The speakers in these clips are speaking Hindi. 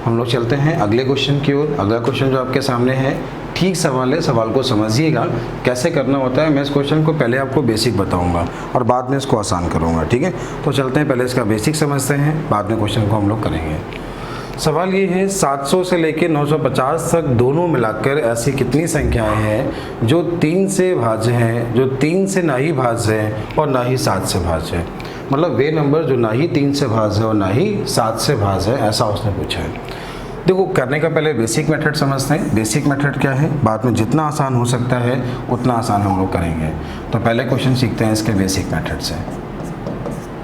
हम लोग चलते हैं अगले क्वेश्चन की ओर। अगला क्वेश्चन जो आपके सामने है, ठीक सवाल है, सवाल को समझिएगा कैसे करना होता है। मैं इस क्वेश्चन को पहले आपको बेसिक बताऊंगा और बाद में इसको आसान करूंगा, ठीक है। तो चलते हैं, पहले इसका बेसिक समझते हैं, बाद में क्वेश्चन को हम लोग करेंगे। सवाल ये है, 700 से लेके 950 तक दोनों मिलाकर ऐसी कितनी संख्याएं हैं जो 3 से भाज्य हैं, जो 3 से ना ही भाज्य हैं और ना ही 7 से भाज्य है। मतलब वे नंबर जो ना ही 3 से भाज्य है और ना ही 7 से भाज्य है, ऐसा उसने पूछा है। देखो, करने का पहले बेसिक मेथड समझते हैं। बेसिक मेथड क्या है, बाद में जितना आसान हो सकता है उतना आसान हम लोग करेंगे। तो पहले क्वेश्चन सीखते हैं इसके बेसिक मेथड से।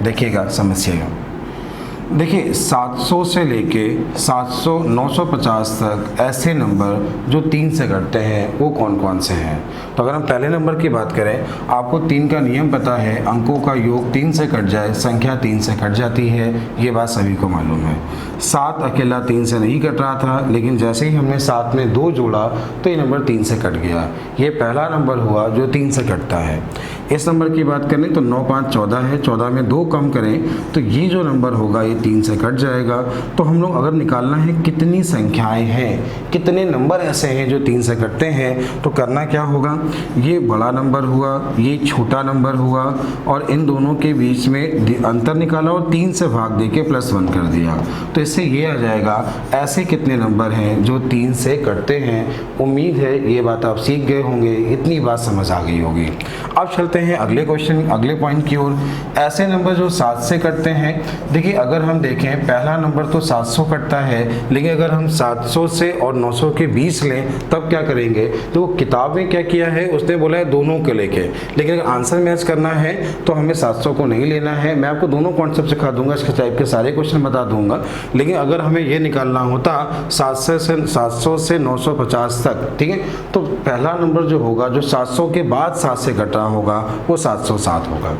देखिएगा, समझिएगा। देखिए, 700 से लेके 950 तक ऐसे नंबर जो 3 से घटते हैं वो कौन कौन से हैं। तो अगर हम पहले नंबर की बात करें, आपको 3 का नियम पता है, अंकों का योग 3 से कट जाए, संख्या 3 से कट जाती है, ये बात सभी को मालूम है। 7 अकेला 3 से नहीं कट रहा था, लेकिन जैसे ही हमने 7 में 2 जोड़ा तो ये नंबर 3 से कट गया। ये पहला नंबर हुआ जो 3 से कटता है। इस नंबर की बात करें तो 9 5 14 है, 14 में 2 कम करें तो ये जो नंबर होगा ये 3 से कट जाएगा। तो हम लोग अगर निकालना है कितनी संख्याएं हैं, कितने नंबर ऐसे हैं जो 3 से कटते हैं, तो करना क्या होगा, ये बड़ा नंबर हुआ, ये छोटा नंबर हुआ, और इन दोनों के बीच में अंतर निकाला और 3 से भाग देके +1 कर दिया। तो इससे ये आ जाएगा ऐसे कितने नंबर हैं जो 3 से कटते हैं। उम्मीद है ये बात आप सीख गए होंगे, इतनी बात समझ आ गई होगी। अब चलते हैं अगले क्वेश्चन, अगले पॉइंट की ओर। ऐसे नंबर जो 7 से कटते हैं। देखिए, अगर हम देखें, पहला नंबर तो 700 कटता है, लेकिन अगर हम 700 से और 900 के बीच लें तब क्या करेंगे। तो किताब में क्या किया है, उसने बोला है दोनों को लेके, लेकिन अगर आंसर मैच करना है तो हमें 700 को नहीं लेना है। मैं आपको दोनों कॉन्सेप्ट सिखा दूंगा, इसके टाइप के सारे क्वेश्चन बता दूंगा। लेकिन अगर हमें ये निकालना होता 700 से 950 तक, ठीक है, तो पहला नंबर जो होगा, जो 700 के बाद 7 से कट रहा होगा, वो 707 होगा।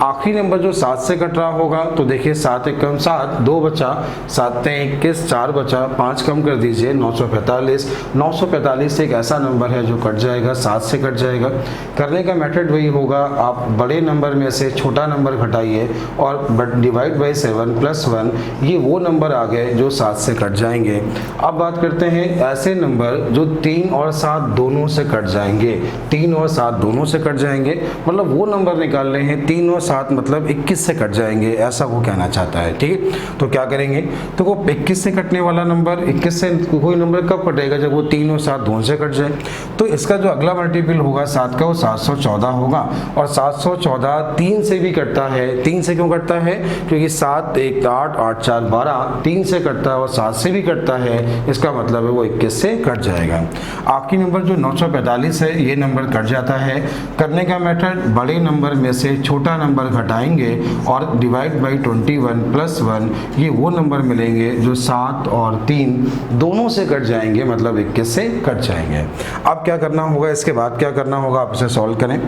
आखिरी नंबर जो 7 से कट रहा होगा, तो देखिए 7 एक कम 7, 2 बचा, 7 21, 4 बचा, 5 कम कर दीजिए, 945। 945 एक ऐसा नंबर है जो कट जाएगा, 7 से कट जाएगा। करने का मेथड वही होगा, आप बड़े नंबर में से छोटा नंबर घटाइए और डिवाइड बाई 7 +1, ये वो नंबर आ गए जो 7 से कट जाएंगे। अब बात करते हैं ऐसे नंबर जो 3 और 7 दोनों से कट जाएंगे। 3 और 7 दोनों से कट जाएंगे, मतलब वो नंबर निकाल रहे हैं 3 और 7 मतलब 21 से कट जाएंगे, ऐसा वो कहना चाहता है, ठीक है। तो क्या करेंगे, तो वो 21 से कटने वाला नंबर, 21 से कोई नंबर कब कटेगा, जब वो 3 और 7 दोनों से कट जाए। तो इसका जो अगला मल्टीपल होगा 7 का, वो 714 होगा। और 714 3 से भी कटता है। 3 से क्यों कटता है, क्योंकि 7 1 8, 8 4 12, 3 से कटता है और 7 से भी कटता है, इसका मतलब है वो 21 से कट जाएगा। आखिरी नंबर जो 945 है, ये नंबर कट जाता है। करने का मेथड, बड़े नंबर में से छोटा नंबर घटाएंगे और डिवाइड बाई 21 +1, ये वो नंबर मिलेंगे जो 7 और 3 दोनों से कट जाएंगे, मतलब 21 से कट जाएंगे। अब क्या करना होगा, इसके बाद क्या करना होगा, आप इसे सॉल्व करें।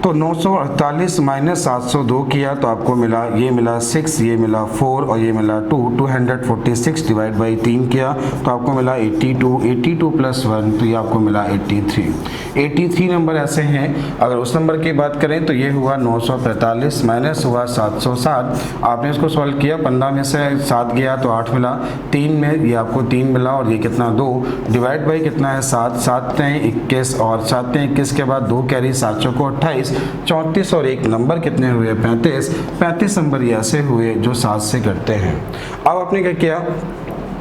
तो 948 माइनस 702 किया तो आपको मिला, ये मिला 6, ये मिला 4 और ये मिला 2। 246 डिवाइड बाई 3 किया तो आपको मिला 82। 82 +1 तो ये आपको मिला 83। 83 नंबर ऐसे हैं। अगर उस नंबर की बात करें तो ये हुआ 945 माइनस हुआ 707। आपने इसको सॉल्व किया, 15 में से 7 गया तो 8 मिला, 3 में ये आपको 3 मिला और ये कितना 2, डिवाइड बाई कितना है 7, 7 21 और 7 21 के बाद 2 कैरी, 7 चौको 28, 34 और एक नंबर कितने हुए 35। 35 नंबर ये ऐसे हुए जो 7 से कटते हैं। अब आपने क्या किया,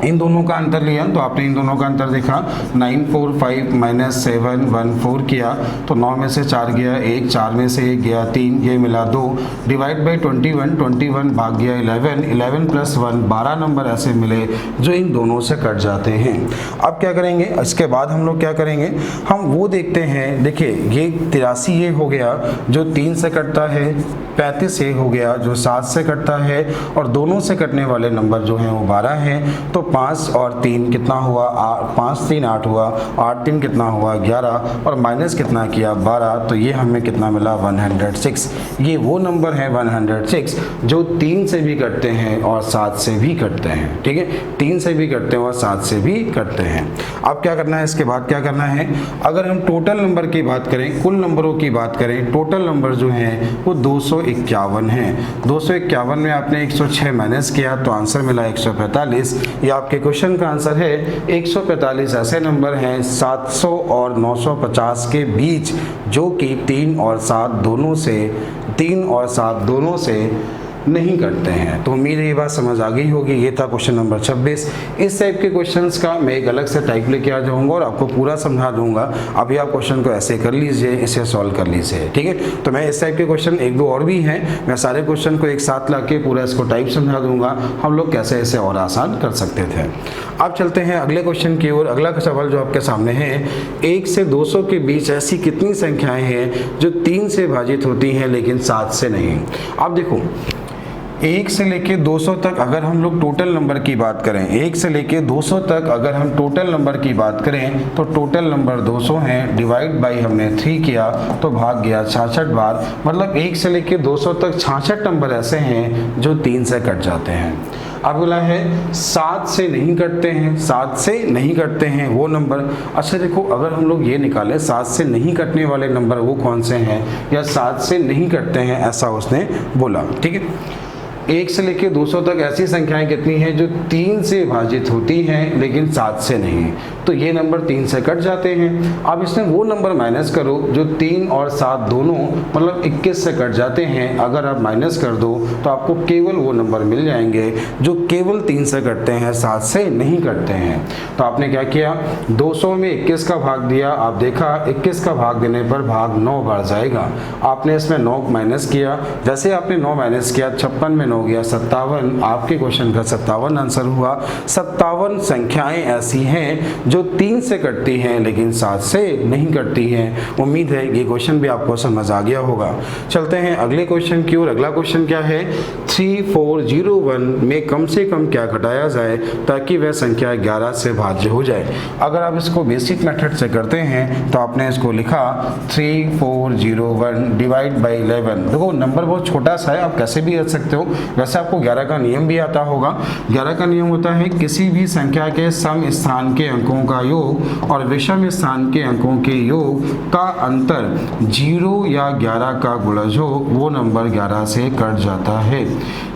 इन दोनों का अंतर लिया, तो आपने इन दोनों का अंतर देखा, 945 माइनस 714 किया तो 9 में से 4 गया 1, 4 में से 1 गया 3, ये मिला 2, डिवाइड बाई 21, 21 भाग गया 11, 11 +1 12 नंबर ऐसे मिले जो इन दोनों से कट जाते हैं। अब क्या करेंगे, इसके बाद हम लोग क्या करेंगे, हम वो देखते हैं। देखिए, ये 83 ये हो गया जो 3 से कटता है, 35 ये हो गया जो 7 से कटता है, और दोनों से कटने वाले नंबर जो हैं वो 12 हैं। तो 5 और 3 कितना हुआ, 5 3 8 हुआ, 8 3 कितना हुआ 11, और माइनस कितना किया 12, तो ये हमें कितना मिला 106। ये वो नंबर है 106 जो 3 से भी कटते हैं और 7 से भी कटते हैं, ठीक है। 3 से भी कटते हैं और 7 से भी कटते हैं। अब क्या करना है, इसके बाद क्या करना है, अगर हम टोटल नंबर की बात करें, कुल नंबरों की बात करें, टोटल नंबर जो हैं वो 201 251 है। 251 में आपने 106 माइनस किया तो आंसर मिला 145। ये आपके क्वेश्चन का आंसर है। 145 ऐसे नंबर हैं 700 और 950 के बीच जो कि 3 और 7 दोनों से नहीं करते हैं। तो उम्मीद है ये बात समझ आ गई होगी। ये था क्वेश्चन नंबर 26। इस टाइप के क्वेश्चंस का मैं एक अलग से टाइप लेके आ जाऊंगा और आपको पूरा समझा दूंगा। अभी आप क्वेश्चन को ऐसे कर लीजिए, इसे सॉल्व कर लीजिए, ठीक है। तो मैं इस टाइप के क्वेश्चन एक दो और भी हैं, मैं सारे क्वेश्चन को एक साथ ला के पूरा इसको टाइप समझा दूंगा, हम लोग कैसे इसे और आसान कर सकते थे। अब चलते हैं अगले क्वेश्चन की ओर। अगला सवाल जो आपके सामने है, 1 से 200 के बीच ऐसी कितनी संख्याएं हैं जो 3 से भाजित होती हैं लेकिन 7 से नहीं। अब देखो 1 से लेके 200 तक अगर हम लोग टोटल नंबर की बात करें, 1 से लेके 200 तक अगर हम टोटल नंबर की बात करें तो टोटल नंबर 200 हैं, डिवाइड बाई हमने 3 किया तो भाग गया 66 बार। मतलब 1 से लेके 200 तक 66 नंबर ऐसे हैं जो 3 से कट जाते हैं। अब बोला है 7 से नहीं कटते हैं, 7 से नहीं कटते हैं वो नंबर। अच्छा देखो, अगर हम लोग ये निकालें 7 से नहीं कटने वाले नंबर वो कौन से हैं, या 7 से नहीं कटते हैं ऐसा उसने बोला, ठीक है। 1 से लेकर 200 तक ऐसी संख्याएं कितनी हैं जो 3 से भाजित होती हैं लेकिन 7 से नहीं, तो ये नंबर 3 से कट जाते हैं। अब इसमें वो नंबर माइनस करो जो 3 और 7 दोनों मतलब 21 से कट जाते हैं। अगर आप माइनस कर दो तो आपको केवल वो नंबर मिल जाएंगे जो केवल 3 से कटते हैं, 7 से नहीं कटते हैं। तो आपने क्या किया, 200 में 21 का भाग दिया, आप देखा 21 का भाग देने पर भाग 9 बार जाएगा। आपने इसमें 9 माइनस किया, जैसे आपने 9 माइनस किया 56 में 9 गया 57। आपके क्वेश्चन का 57 आंसर हुआ। 57 संख्याएं ऐसी हैं जो 3 से कटती हैं लेकिन 7 से नहीं कटती हैं। उम्मीद है ये क्वेश्चन भी आपको समझ आ गया होगा। चलते हैं अगले क्वेश्चन की ओर। अगला क्वेश्चन क्या है, 3401 में कम से कम क्या घटाया जाए ताकि वह संख्या 11 से भाज्य हो जाए। अगर आप इसको बेसिक मेथड से करते हैं तो आपने इसको लिखा 3401 डिवाइड बाई 11। देखो नंबर बहुत छोटा सा है, आप कैसे भी रख सकते हो। वैसे आपको 11 का नियम भी आता होगा। 11 का नियम होता है किसी भी संख्या के सम स्थान के अंकों का योग और विषम स्थान के अंकों के योग का अंतर 0 या 11 का गुणज हो, वो नंबर 11 से कट जाता है।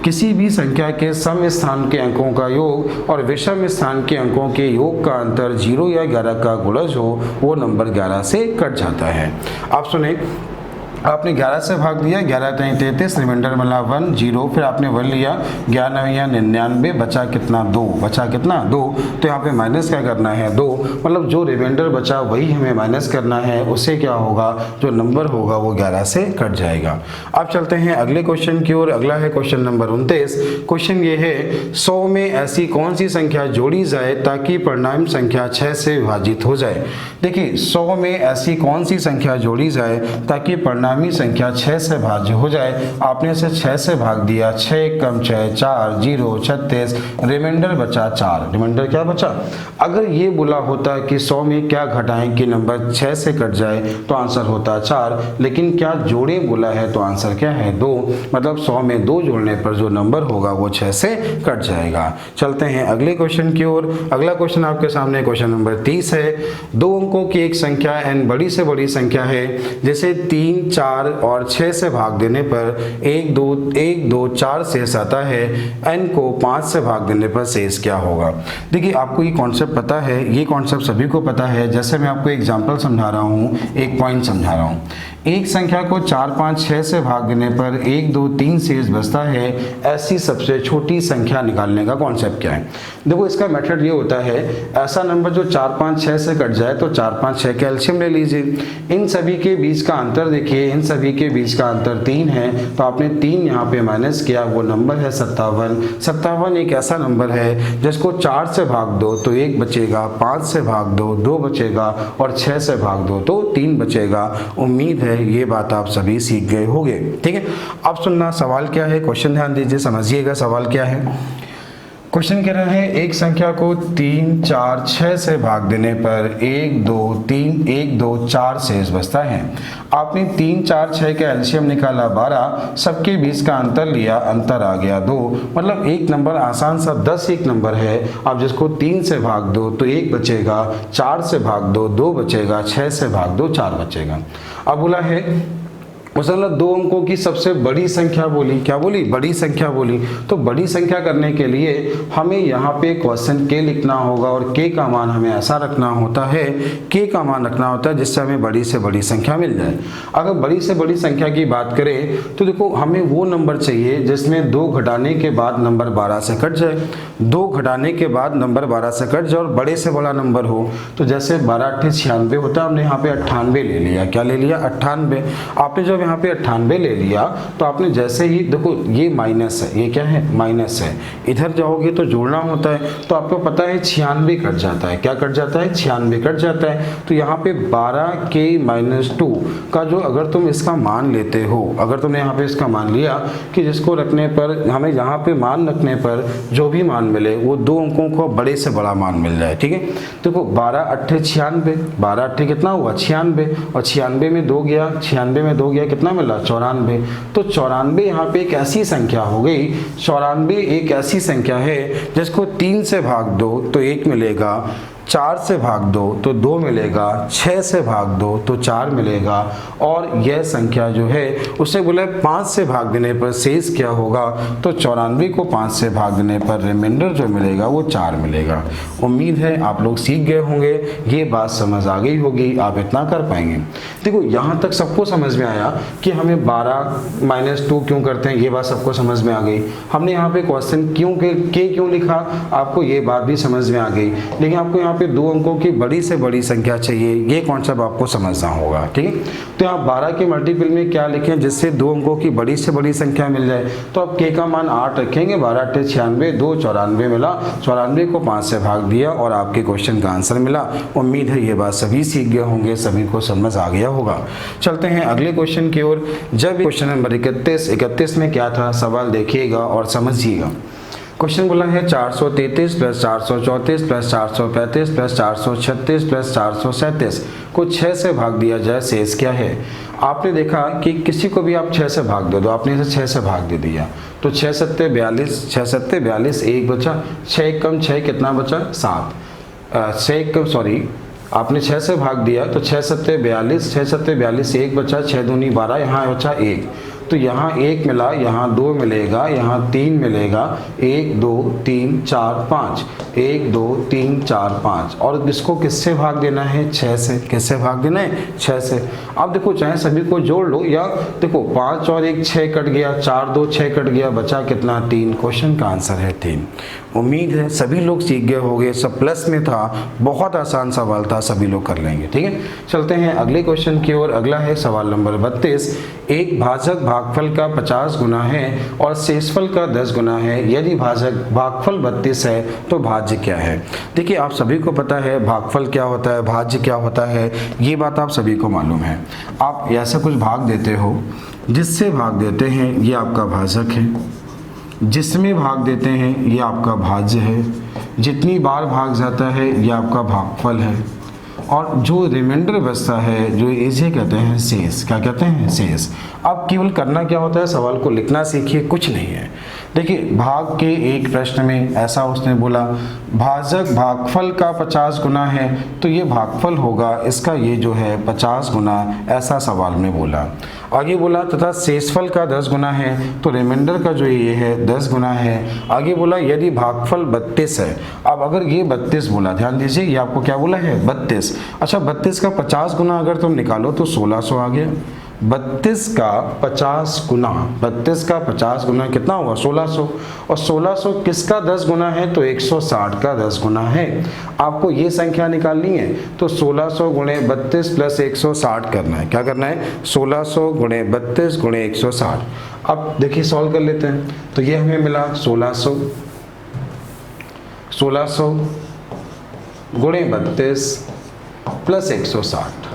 किसी भी संख्या के सम स्थान के अंकों का योग और विषम स्थान के अंकों के योग का अंतर 0 या 11 का गुणज हो, वो नंबर 11 से कट जाता है। आप सुने, आपने 11 से भाग दिया, 11 टाइम 33, रिमाइंडर मिला 1 0, फिर आपने 1 लिया, 11 या 99, बचा कितना 2, बचा कितना 2। तो यहाँ पे माइनस क्या करना है 2, मतलब जो रिमाइंडर बचा वही हमें माइनस करना है, उससे क्या होगा, जो नंबर होगा वो 11 से कट जाएगा। अब चलते हैं अगले क्वेश्चन की ओर। अगला है क्वेश्चन नंबर 29। क्वेश्चन ये है 100 में ऐसी कौन सी संख्या जोड़ी जाए ताकि परिणाम संख्या 6 से विभाजित हो जाए। देखिए 100 में ऐसी कौन सी संख्या जोड़ी जाए ताकि परिणामी संख्या 6 से भाज्य हो जाए। आपने इसे 6 से भाग दिया, 6 कम 6 4 0 36, रिमाइंडर बचा 4। रिमाइंडर क्या बचा। अगर ये बोला होता कि 100 में क्या घटाएं कि नंबर 6 से कट जाए तो आंसर होता 4, लेकिन क्या जोड़े बोला है तो आंसर क्या है 2। मतलब 100 में 2 जोड़ने पर जो नंबर होगा वो 6 से कट जाएगा। चलते हैं अगले क्वेश्चन की ओर। अगला क्वेश्चन आपके सामने क्वेश्चन नंबर 30 है। 2 अंकों की एक संख्या n बड़ी से बड़ी संख्या है जिसे 3 4 और 6 से भाग देने पर 1 2 4 शेष आता है। n को 5 से भाग देने पर शेष क्या होगा। देखिए आपको ये कॉन्सेप्ट पता है, ये कॉन्सेप्ट सभी को पता है। जैसे मैं आपको एग्जांपल समझा रहा हूँ, एक पॉइंट समझा रहा हूँ। एक संख्या को 4 5 6 से भाग देने पर 1 2 3 शेष बचता है। ऐसी सबसे छोटी संख्या निकालने का कॉन्सेप्ट क्या है। देखो इसका मेथड ये होता है, ऐसा नंबर जो 4 5 6 से कट जाए तो 4 5 6 का एलसीएम ले लीजिए। इन सभी के बीच का अंतर देखिए, इन सभी के बीच का अंतर 3 है, तो आपने 3 यहाँ पे माइनस किया, वो नंबर है 57। 57 एक ऐसा नंबर है जिसको 4 से भाग दो तो 1 बचेगा, 5 से भाग दो 2 बचेगा और 6 से भाग दो तो 3 बचेगा। उम्मीद है ये बात आप सभी सीख गए होंगे। ठीक है, अब सुनना सवाल क्या है, क्वेश्चन ध्यान दीजिए, समझिएगा सवाल क्या है। क्वेश्चन कह रहा है एक संख्या को 3 4 6 से भाग देने पर 1 2 4 शेष बचता है। आपने 3 4 6 का एलसीएम निकाला 12, सबके बीच का अंतर लिया, अंतर आ गया 2। मतलब एक नंबर आसान सा 10 एक नंबर है। आप जिसको 3 से भाग दो तो 1 बचेगा, 4 से भाग दो 2 बचेगा, 6 से भाग दो 4 बचेगा। अब बोला है उसने मतलब 2 अंकों की सबसे बड़ी संख्या बोली, क्या बोली, बड़ी संख्या बोली। तो बड़ी संख्या करने के लिए हमें यहाँ पे क्वेश्चन के लिखना होगा और के का मान हमें ऐसा रखना होता है, के का मान रखना होता है जिससे हमें बड़ी से बड़ी संख्या मिल जाए। अगर बड़ी से बड़ी संख्या की बात करें तो देखो हमें वो नंबर चाहिए जिसमें 2 घटाने के बाद नंबर 12 से कट जाए, 2 घटाने के बाद नंबर 12 से कट जाए और बड़े से बड़ा नंबर हो। तो जैसे 12 × 96 होता है, हमने यहाँ पे 98 ले लिया, क्या ले लिया, 98। आपने जब यहाँ पे 98 ले लिया तो आपने जैसे ही देखो ये माइनस है, ये क्या है, माइनस है, इधर जाओगे तो जोड़ना होता है, तो आपको पता है 96 कट जाता है, क्या कट जाता है, 96 कट जाता है। तो यहाँ पे 12k-2 का जो अगर तुम इसका मान लेते हो, अगर तुमने यहाँ पे इसका मान लिया कि जिसको रखने पर हमें यहाँ पे मान रखने पर जो भी मान मिले वो 2 अंकों को बड़े से बड़ा मान मिल जाए, ठीक है। देखो 12 × 8 = 96, 12 × 8 कितना हुआ, 96, और 96 में 2 गया, 96 में 2 गया, कितना मिला, 94। तो 94 यहाँ पे एक ऐसी संख्या हो गई, 94 एक ऐसी संख्या है जिसको 3 से भाग दो तो 1 मिलेगा, 4 से भाग दो तो 2 मिलेगा, 6 से भाग दो तो 4 मिलेगा, और यह संख्या जो है उसे बोले 5 से भाग देने पर शेष क्या होगा, तो 94 को 5 से भाग देने पर रिमाइंडर जो मिलेगा वो 4 मिलेगा। उम्मीद है आप लोग सीख गए होंगे, ये बात समझ आ गई होगी, आप इतना कर पाएंगे। देखो यहाँ तक सबको समझ में आया कि हमें 12 - 2 क्यों करते हैं, ये बात सबको समझ में आ गई। हमने यहाँ पे क्वेश्चन क्यों के क्यों लिखा, आपको ये बात भी समझ में आ गई। लेकिन आपको यहाँ पे 2 अंकों की बड़ी से बड़ी संख्या चाहिए, ये कॉन्सेप्ट आपको समझना होगा, ठीक है। तो यहाँ 12 के मल्टीपल में क्या लिखें जिससे 2 अंकों की बड़ी से बड़ी संख्या मिल जाए, तो अब के का मान 8 रखेंगे, 12 × 8 = 96, 2 94 मिला, 94 को 5 से भाग दिया और आपके क्वेश्चन का आंसर मिला। उम्मीद है ये बात सभी सीख गए होंगे, सभी को समझ आ गया होगा। चलते हैं अगले क्वेश्चन की ओर। जब क्वेश्चन नंबर 31 में क्या था, सवाल देखिएगा और समझिएगा। क्वेश्चन बोला है 433 + 434 + 435 + 436 + 437 को 6 से भाग दिया जाए, शेष क्या है। आपने देखा कि किसी को भी आप 6 से भाग दे दो, आपने इसे 6 से भाग दे दिया तो 6 × 7 = 42, 6 × 7 = 42, 1 बचा, 6 × 6 कितना बचा, 7, 6 आपने 6 से भाग दिया तो 6 × 7 = 42, 6 × 7 = 42, 1 बचा, 6 दूनी 12, यहाँ बचा 1, तो यहाँ 1 मिला, यहाँ 2 मिलेगा, यहाँ 3 मिलेगा, 1 2 3 4 5, 1 2 3 4 5, और इसको किससे भाग देना है, 6 से। किससे भाग देना है, 6 से। अब देखो चाहे सभी को जोड़ लो, या देखो 5 और 1 6 कट गया, 4 2 6 कट गया, बचा कितना, 3। क्वेश्चन का आंसर है 3। उम्मीद है सभी लोग सीख गए होंगे, सब प्लस में था, बहुत आसान सवाल था, सभी लोग कर लेंगे, ठीक है। चलते हैं अगले क्वेश्चन की ओर। अगला है सवाल नंबर 32। एक भाजक भागफल का 50 गुना है और शेषफल का 10 गुना है, यदि भागफल 32 है तो भाज्य क्या है। देखिए आप सभी को पता है भागफल क्या होता है, भाज्य क्या होता है, ये बात आप सभी को मालूम है। आप ऐसा कुछ भाग देते हो, जिससे भाग देते हैं ये आपका भाजक है, जिसमें भाग देते हैं ये आपका भाज्य है, जितनी बार भाग जाता है ये आपका भागफल है, और जो रिमाइंडर बचता है जो इसे कहते हैं शेष। क्या कहते हैं, शेष। अब केवल करना क्या होता है, सवाल को लिखना सीखिए, कुछ नहीं है। देखिए भाग के एक प्रश्न में ऐसा उसने बोला भाजक भागफल का 50 गुना है, तो ये भागफल होगा इसका, ये जो है 50 गुना, ऐसा सवाल में बोला। आगे बोला तथा शेषफल का 10 गुना है, तो रिमाइंडर का जो ये है 10 गुना है। आगे बोला यदि भागफल 32 है। अब अगर ये 32 बोला, ध्यान दीजिए ये आपको क्या बोला है, 32। अच्छा 32 का 50 गुना अगर तुम निकालो तो 1600 आ गया। 32 का 50 गुना, 32 का 50 गुना कितना हुआ, 1600, और 1600 किसका 10 गुना है, तो 160 का 10 गुना है। आपको ये संख्या निकालनी है तो 1600 × 32 + 160 करना है। क्या करना है, 1600 × 32 × 160। अब देखिए सॉल्व कर लेते हैं, तो ये हमें मिला 1600 × 32 + 160।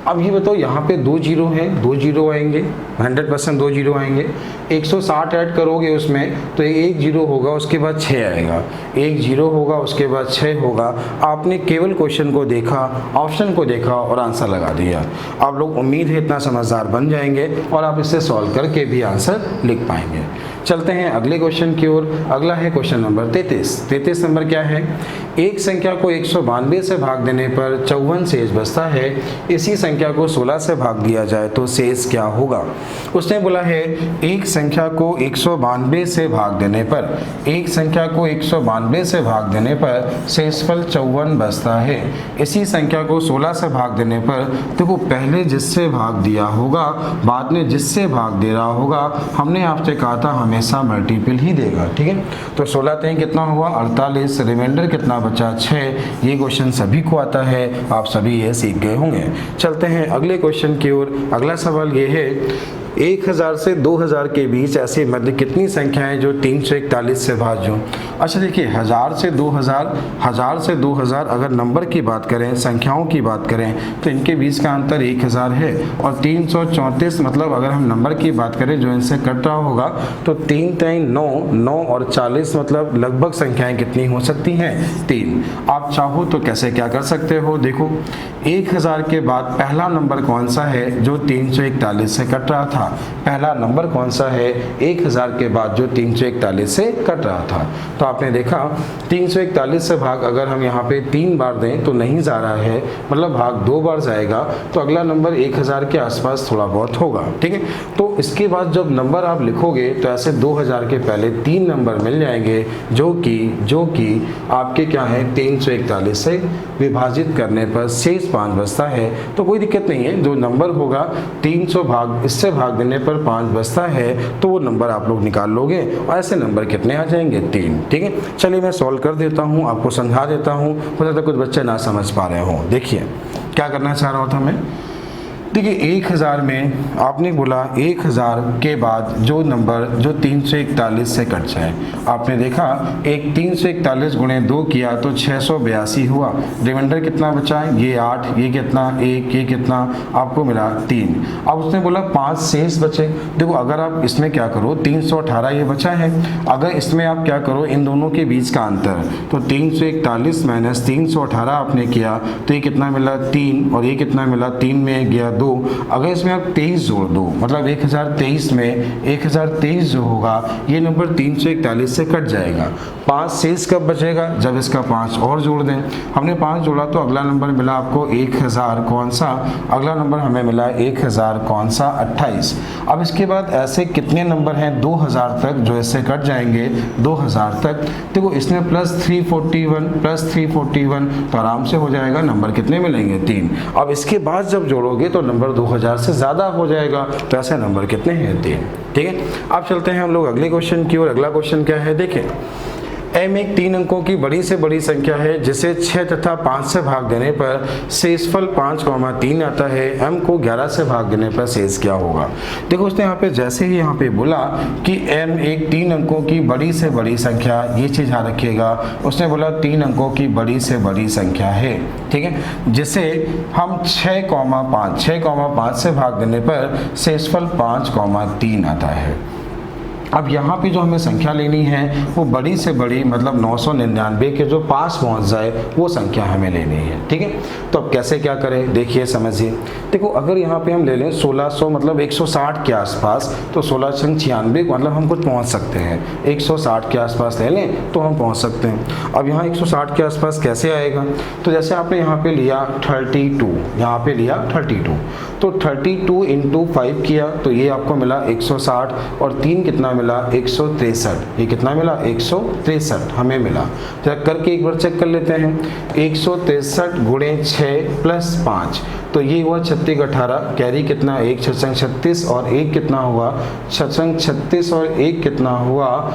अब ये बताओ यहाँ पे 2 जीरो हैं, 2 जीरो आएंगे, 100% 2 जीरो आएंगे। 160 ऐड करोगे उसमें तो एक जीरो होगा, उसके बाद 6 आएगा, एक जीरो होगा, उसके बाद 6 होगा। आपने केवल क्वेश्चन को देखा, ऑप्शन को देखा और आंसर लगा दिया। आप लोग उम्मीद है इतना समझदार बन जाएंगे और आप इसे सॉल्व करके भी आंसर लिख पाएंगे। चलते हैं अगले क्वेश्चन की ओर। अगला है क्वेश्चन नंबर 33। 33 नंबर क्या है? एक संख्या को 192 से भाग देने पर 54 शेष बचता है। इसी संख्या को 16 से भाग दिया जाए तो शेष क्या होगा? उसने बोला है एक संख्या को 192 से भाग देने पर, एक संख्या को 192 से भाग देने पर शेषफल 54 बचता है। इसी संख्या को 16 से भाग देने पर, देखो पहले जिससे भाग दिया होगा बाद में जिससे भाग दे रहा होगा, हमने आपसे कहा था हमेशा मल्टीपल ही देगा। ठीक है, तो 16 3 कितना हुआ? 48। रिमाइंडर कितना बचा? 6। ये क्वेश्चन सभी को आता है, आप सभी ये सीख गए होंगे। चलते हैं अगले क्वेश्चन की ओर। अगला सवाल ये है 1000 से 2000 के बीच ऐसे मध्य कितनी संख्याएं जो 341 से भाज्य हों? अच्छा देखिए, 1000 से 2000, 1000 से 2000 अगर नंबर की बात करें, संख्याओं की बात करें तो इनके बीच का अंतर 1000 है। और 334 मतलब अगर हम नंबर की बात करें जो इनसे कट रहा होगा तो 3 3 9, 9 और 40 मतलब लगभग संख्याएं कितनी हो सकती हैं? 3। आप चाहो तो कैसे क्या कर सकते हो? देखो 1000 के बाद पहला नंबर कौन सा है जो 341 से कट रहा था? पहला नंबर कौन सा है 1000 के बाद जो 341 से कट रहा था? तो आपने देखा 341 से भाग अगर हम यहाँ पे 3 बार दें तो नहीं जा रहा है, मतलब भाग 2 बार जाएगा, तो अगला नंबर 1000 के आसपास थोड़ा बहुत होगा। ठीक है, तो इसके बाद जब नंबर आप लिखोगे तो ऐसे 2000 के पहले 3 नंबर मिल जाएंगे जो कि आपके क्या है 341 से विभाजित करने पर शेष 5 बचता है। तो कोई दिक्कत नहीं है, जो नंबर होगा 300 भाग इससे भाग देने पर 5 बचता है तो वो नंबर आप लोग निकाल लोगे और ऐसे नंबर कितने आ जाएंगे? 3। ठीक है, चलिए मैं सॉल्व कर देता हूँ, आपको समझा देता हूँ, हो सकता है कुछ बच्चे ना समझ पा रहे हों। देखिए क्या करना चाह रहा था मैं। देखिए 1000 में आपने बोला 1000 के बाद जो नंबर जो 341 से कट जाए, आपने देखा एक 341 गुणे 2 किया तो 682 हुआ। रिमाइंडर कितना बचा? ये 8, ये कितना 1, ये कितना आपको मिला 3। अब उसने बोला 5 शेष बचे। देखो अगर आप इसमें क्या करो 318 ये बचा है, अगर इसमें आप क्या करो इन दोनों के बीच का अंतर, तो 341 माइनस 318 आपने किया तो ये कितना मिला? 3। और ये कितना मिला? 3 में गया 2। अगर इसमें आप 23 जोड़ दो मतलब 1023 में 1023 जो होगा ये नंबर 341 से कट जाएगा। 5 शेष कब बचेगा? जब इसका 5 और जोड़ दें। हमने 5 जोड़ा तो अगला नंबर मिला आपको 1000 कौन सा? अगला नंबर हमें मिला 1000 कौन सा? 28। अब इसके बाद ऐसे कितने नंबर हैं 2000 तक जो इससे कट जाएंगे? 2000 तक। देखो इसमें +341 तो आराम से हो जाएगा। नंबर कितने मिलेंगे? 3। अब इसके बाद जब जोड़ोगे तो नंबर 2000 से ज़्यादा हो जाएगा, तो ऐसे नंबर कितने हैं? 3। ठीक है, अब चलते हैं हम लोग अगले क्वेश्चन की ओर। अगला क्वेश्चन क्या है? देखें m एक 3 अंकों की बड़ी से बड़ी संख्या है जिसे 6 तथा 5 से भाग देने पर शेषफल 5,3 आता है। m को 11 से भाग देने पर शेष क्या होगा? देखो उसने यहाँ पे जैसे ही यहाँ पे बोला कि m एक 3 अंकों की बड़ी से बड़ी संख्या, ये चीज़ ध्यान रखिएगा। उसने बोला 3 अंकों की बड़ी से बड़ी संख्या है, ठीक है, जिसे हम 6,5 से भाग देने पर शेषफल 5,3 आता है। अब यहाँ पे जो हमें संख्या लेनी है वो बड़ी से बड़ी मतलब 999 के जो पास पहुँच जाए वो संख्या हमें लेनी है। ठीक है, तो अब कैसे क्या करें देखिए समझिए। देखो अगर यहाँ पे हम ले लें 1600 मतलब 160 के आसपास, तो 16 छंग 96 मतलब हम कुछ पहुँच सकते हैं। 160 के आसपास ले लें तो हम पहुँच सकते हैं। अब यहाँ 160 के आसपास कैसे आएगा? तो जैसे आपने यहाँ पे लिया 32, यहाँ पे लिया 32, तो 32 इंटू 5 किया तो ये आपको मिला 160 और 3 कितना मिला? 163। ये कितना मिला? 163 हमें मिला। जरा करके एक बार चेक कर लेते हैं। 163 गुणे 6 प्लस 5 तो ये हुआ 36 18, कैरी कितना? 1 6 36 और 1 कितना हुआ? 6 36 और 1 कितना हुआ?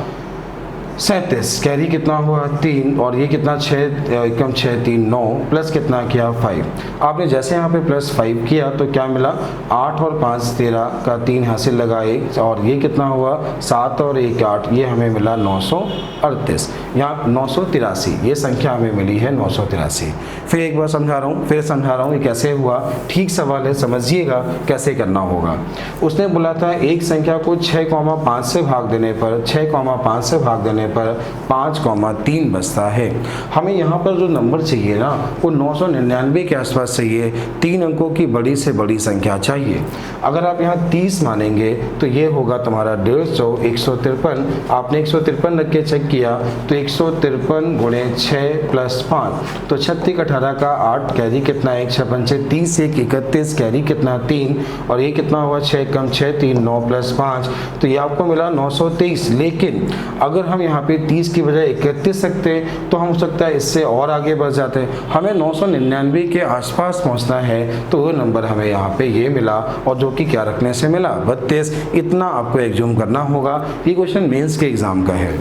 37 कैरी कितना हुआ 3 और ये कितना 6 एकम 6 3 9 प्लस कितना किया 5। आपने जैसे यहाँ पे +5 किया तो क्या मिला 8 और 5 13 का 3 हासिल लगाए और ये कितना हुआ 7 और 1 8, ये हमें मिला 938। यहाँ 983 ये संख्या हमें मिली है 983। फिर एक बार समझा रहा हूँ ये कैसे हुआ, ठीक सवाल है, समझिएगा कैसे करना होगा। उसने बोला था एक संख्या को 6,5 से भाग देने पर 6,5 से भाग देने पर 5,3 बचता है। हमें यहाँ पर जो नंबर चाहिए ना वो 999 के आसपास चाहिए, 3 अंकों की बड़ी से बड़ी संख्या चाहिए। अगर आप यहाँ 30 मानेंगे तो ये होगा तुम्हारा 150 153। आपने 153 रख के चेक किया तो 153 गुणे 6 प्लस 5 तो 36 18 का 8 कैरी कितना 1 6 5 30 1 31 कैरी कितना 3 और ये कितना हुआ 6 कम 6 3 9 प्लस 5 तो ये आपको मिला 923। लेकिन अगर हम यहाँ पे 30 की बजाय 31 रखते तो हम हो सकता है इससे और आगे बढ़ जाते। हमें 999 के आसपास पहुँचना है तो वो नंबर हमें यहाँ पे ये मिला और जो कि क्या रखने से मिला 32। इतना आपको एग्जूम करना होगा। ये क्वेश्चन मेंस के एग्जाम का है।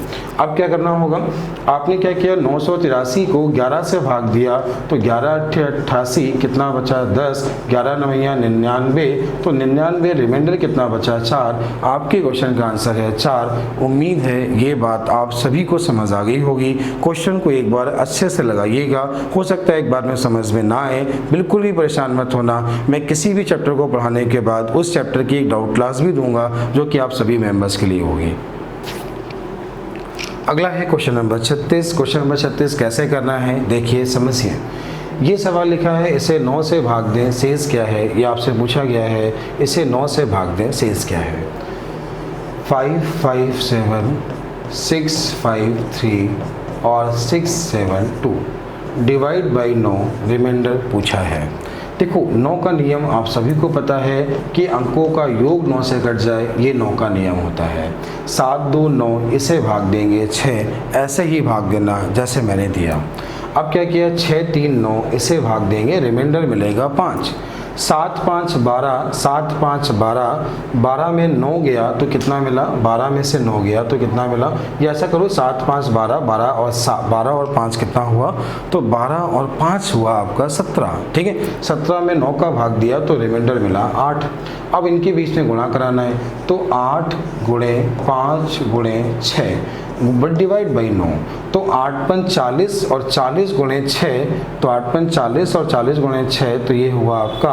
अब क्या करना होगा, आपने क्या किया 983 को 11 से भाग दिया तो 11 88 कितना बचा 10, 11 9 99 तो 99 रिमाइंडर कितना बचा 4। आपके क्वेश्चन का आंसर है 4। उम्मीद है ये बात आप सभी को समझ आ गई होगी। क्वेश्चन को एक बार अच्छे से लगाइएगा, हो सकता है एक बार में समझ में ना आए, बिल्कुल भी परेशान मत होना। मैं किसी भी चैप्टर को पढ़ाने के बाद उस चैप्टर की एक डाउट क्लास भी दूंगा जो कि आप सभी मेंबर्स के लिए होगी। अगला है क्वेश्चन नंबर 36। क्वेश्चन नंबर 36 कैसे करना है देखिए समझिए। ये सवाल लिखा है इसे 9 से भाग दें शेष क्या है, ये आपसे पूछा गया है इसे 9 से भाग दें शेष क्या है। 5 5 7 6 5 3 और 6 7 2 डिवाइड बाई 9 रिमाइंडर पूछा है। देखो 9 का नियम आप सभी को पता है कि अंकों का योग 9 से कट जाए, ये 9 का नियम होता है। 7 2 9 इसे भाग देंगे 6, ऐसे ही भाग देना जैसे मैंने दिया। अब क्या किया 6 3 9 इसे भाग देंगे, रिमाइंडर मिलेगा 5। 7 5 12 7 5 12 12 में 9 गया तो कितना मिला, 12 में से 9 गया तो कितना मिला। ये ऐसा करो 7 5 12 12 और 5 कितना हुआ तो 12 और 5 हुआ आपका 17। ठीक है, 17 में 9 का भाग दिया तो रिमाइंडर मिला 8। अब इनके बीच में गुणा कराना है तो 8 गुणे 5 गुणे 6 डिवाइड बाई 9 तो 8 5 40 और 40 गुणे 6 तो 8 5 40 और 40 गुणे 6 तो ये हुआ आपका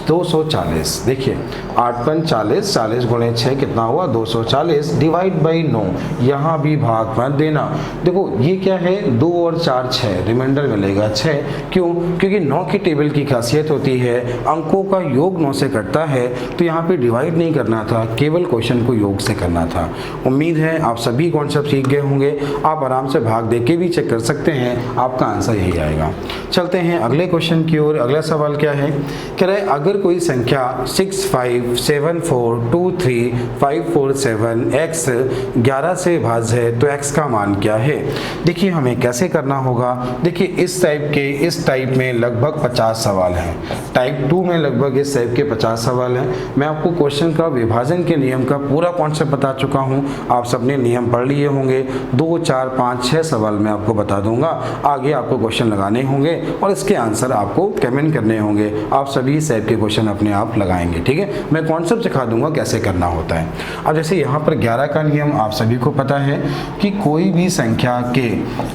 240। देखिए 8 5 40 40 गुणे 6 कितना हुआ 240 डिवाइड बाई 9, यहाँ भी भाग मत देना। देखो ये क्या है 2 और 4 6 रिमाइंडर मिलेगा 6। क्यों, क्योंकि 9 की टेबल की खासियत होती है अंकों का योग 9 से कटता है तो यहाँ पे डिवाइड नहीं करना था, केवल क्वेश्चन को योग से करना था। उम्मीद है आप सभी कॉन्सेप्ट सीख गए होंगे। आप आराम से भाग दे के भी चेक कर सकते हैं, आपका आंसर यही आएगा। चलते हैं अगले क्वेश्चन की ओर। अगला सवाल क्या है, कह रहे अगर कोई संख्या 6 5 7 4 2 3 5 4 7 x 11 से भाज्य है तो x का मान क्या है। देखिए हमें कैसे करना होगा। देखिए इस टाइप में लगभग 50 सवाल हैं। टाइप 2 में लगभग इस टाइप के 50 सवाल हैं। मैं आपको क्वेश्चन का विभाजन के नियम का पूरा कॉन्सेप्ट बता चुका हूँ, आप सबने नियम पढ़ लिए होंगे। 2 4 5 6 सवाल मैं आपको बता दूंगा, आगे आपको क्वेश्चन लगाने होंगे और इसके आंसर आपको कमेंट करने होंगे। आप सभी इस टाइप के क्वेश्चन अपने आप लगाएंगे। ठीक है, मैं कॉन्सेप्ट सिखा दूंगा कैसे करना होता है। अब जैसे यहाँ पर 11 का नियम आप सभी को पता है कि कोई भी संख्या के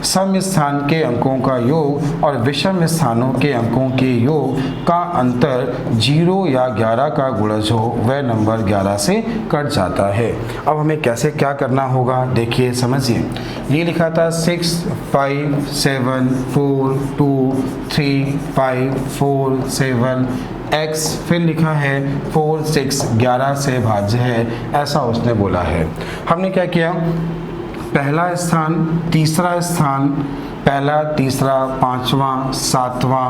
सम स्थान के अंकों का योग और विषम स्थानों के अंकों के योग का अंतर 0 या 11 का गुणज हो वह नंबर 11 से कट जाता है। अब हमें कैसे क्या करना होगा देखिए समझिए। ये लिखा था 6 5 7 4 2 3 5 4 7 x, फिर लिखा है 4 6 11 से भाज्य है, ऐसा उसने बोला है। हमने क्या किया, पहला स्थान तीसरा स्थान, पहला तीसरा पांचवा सातवां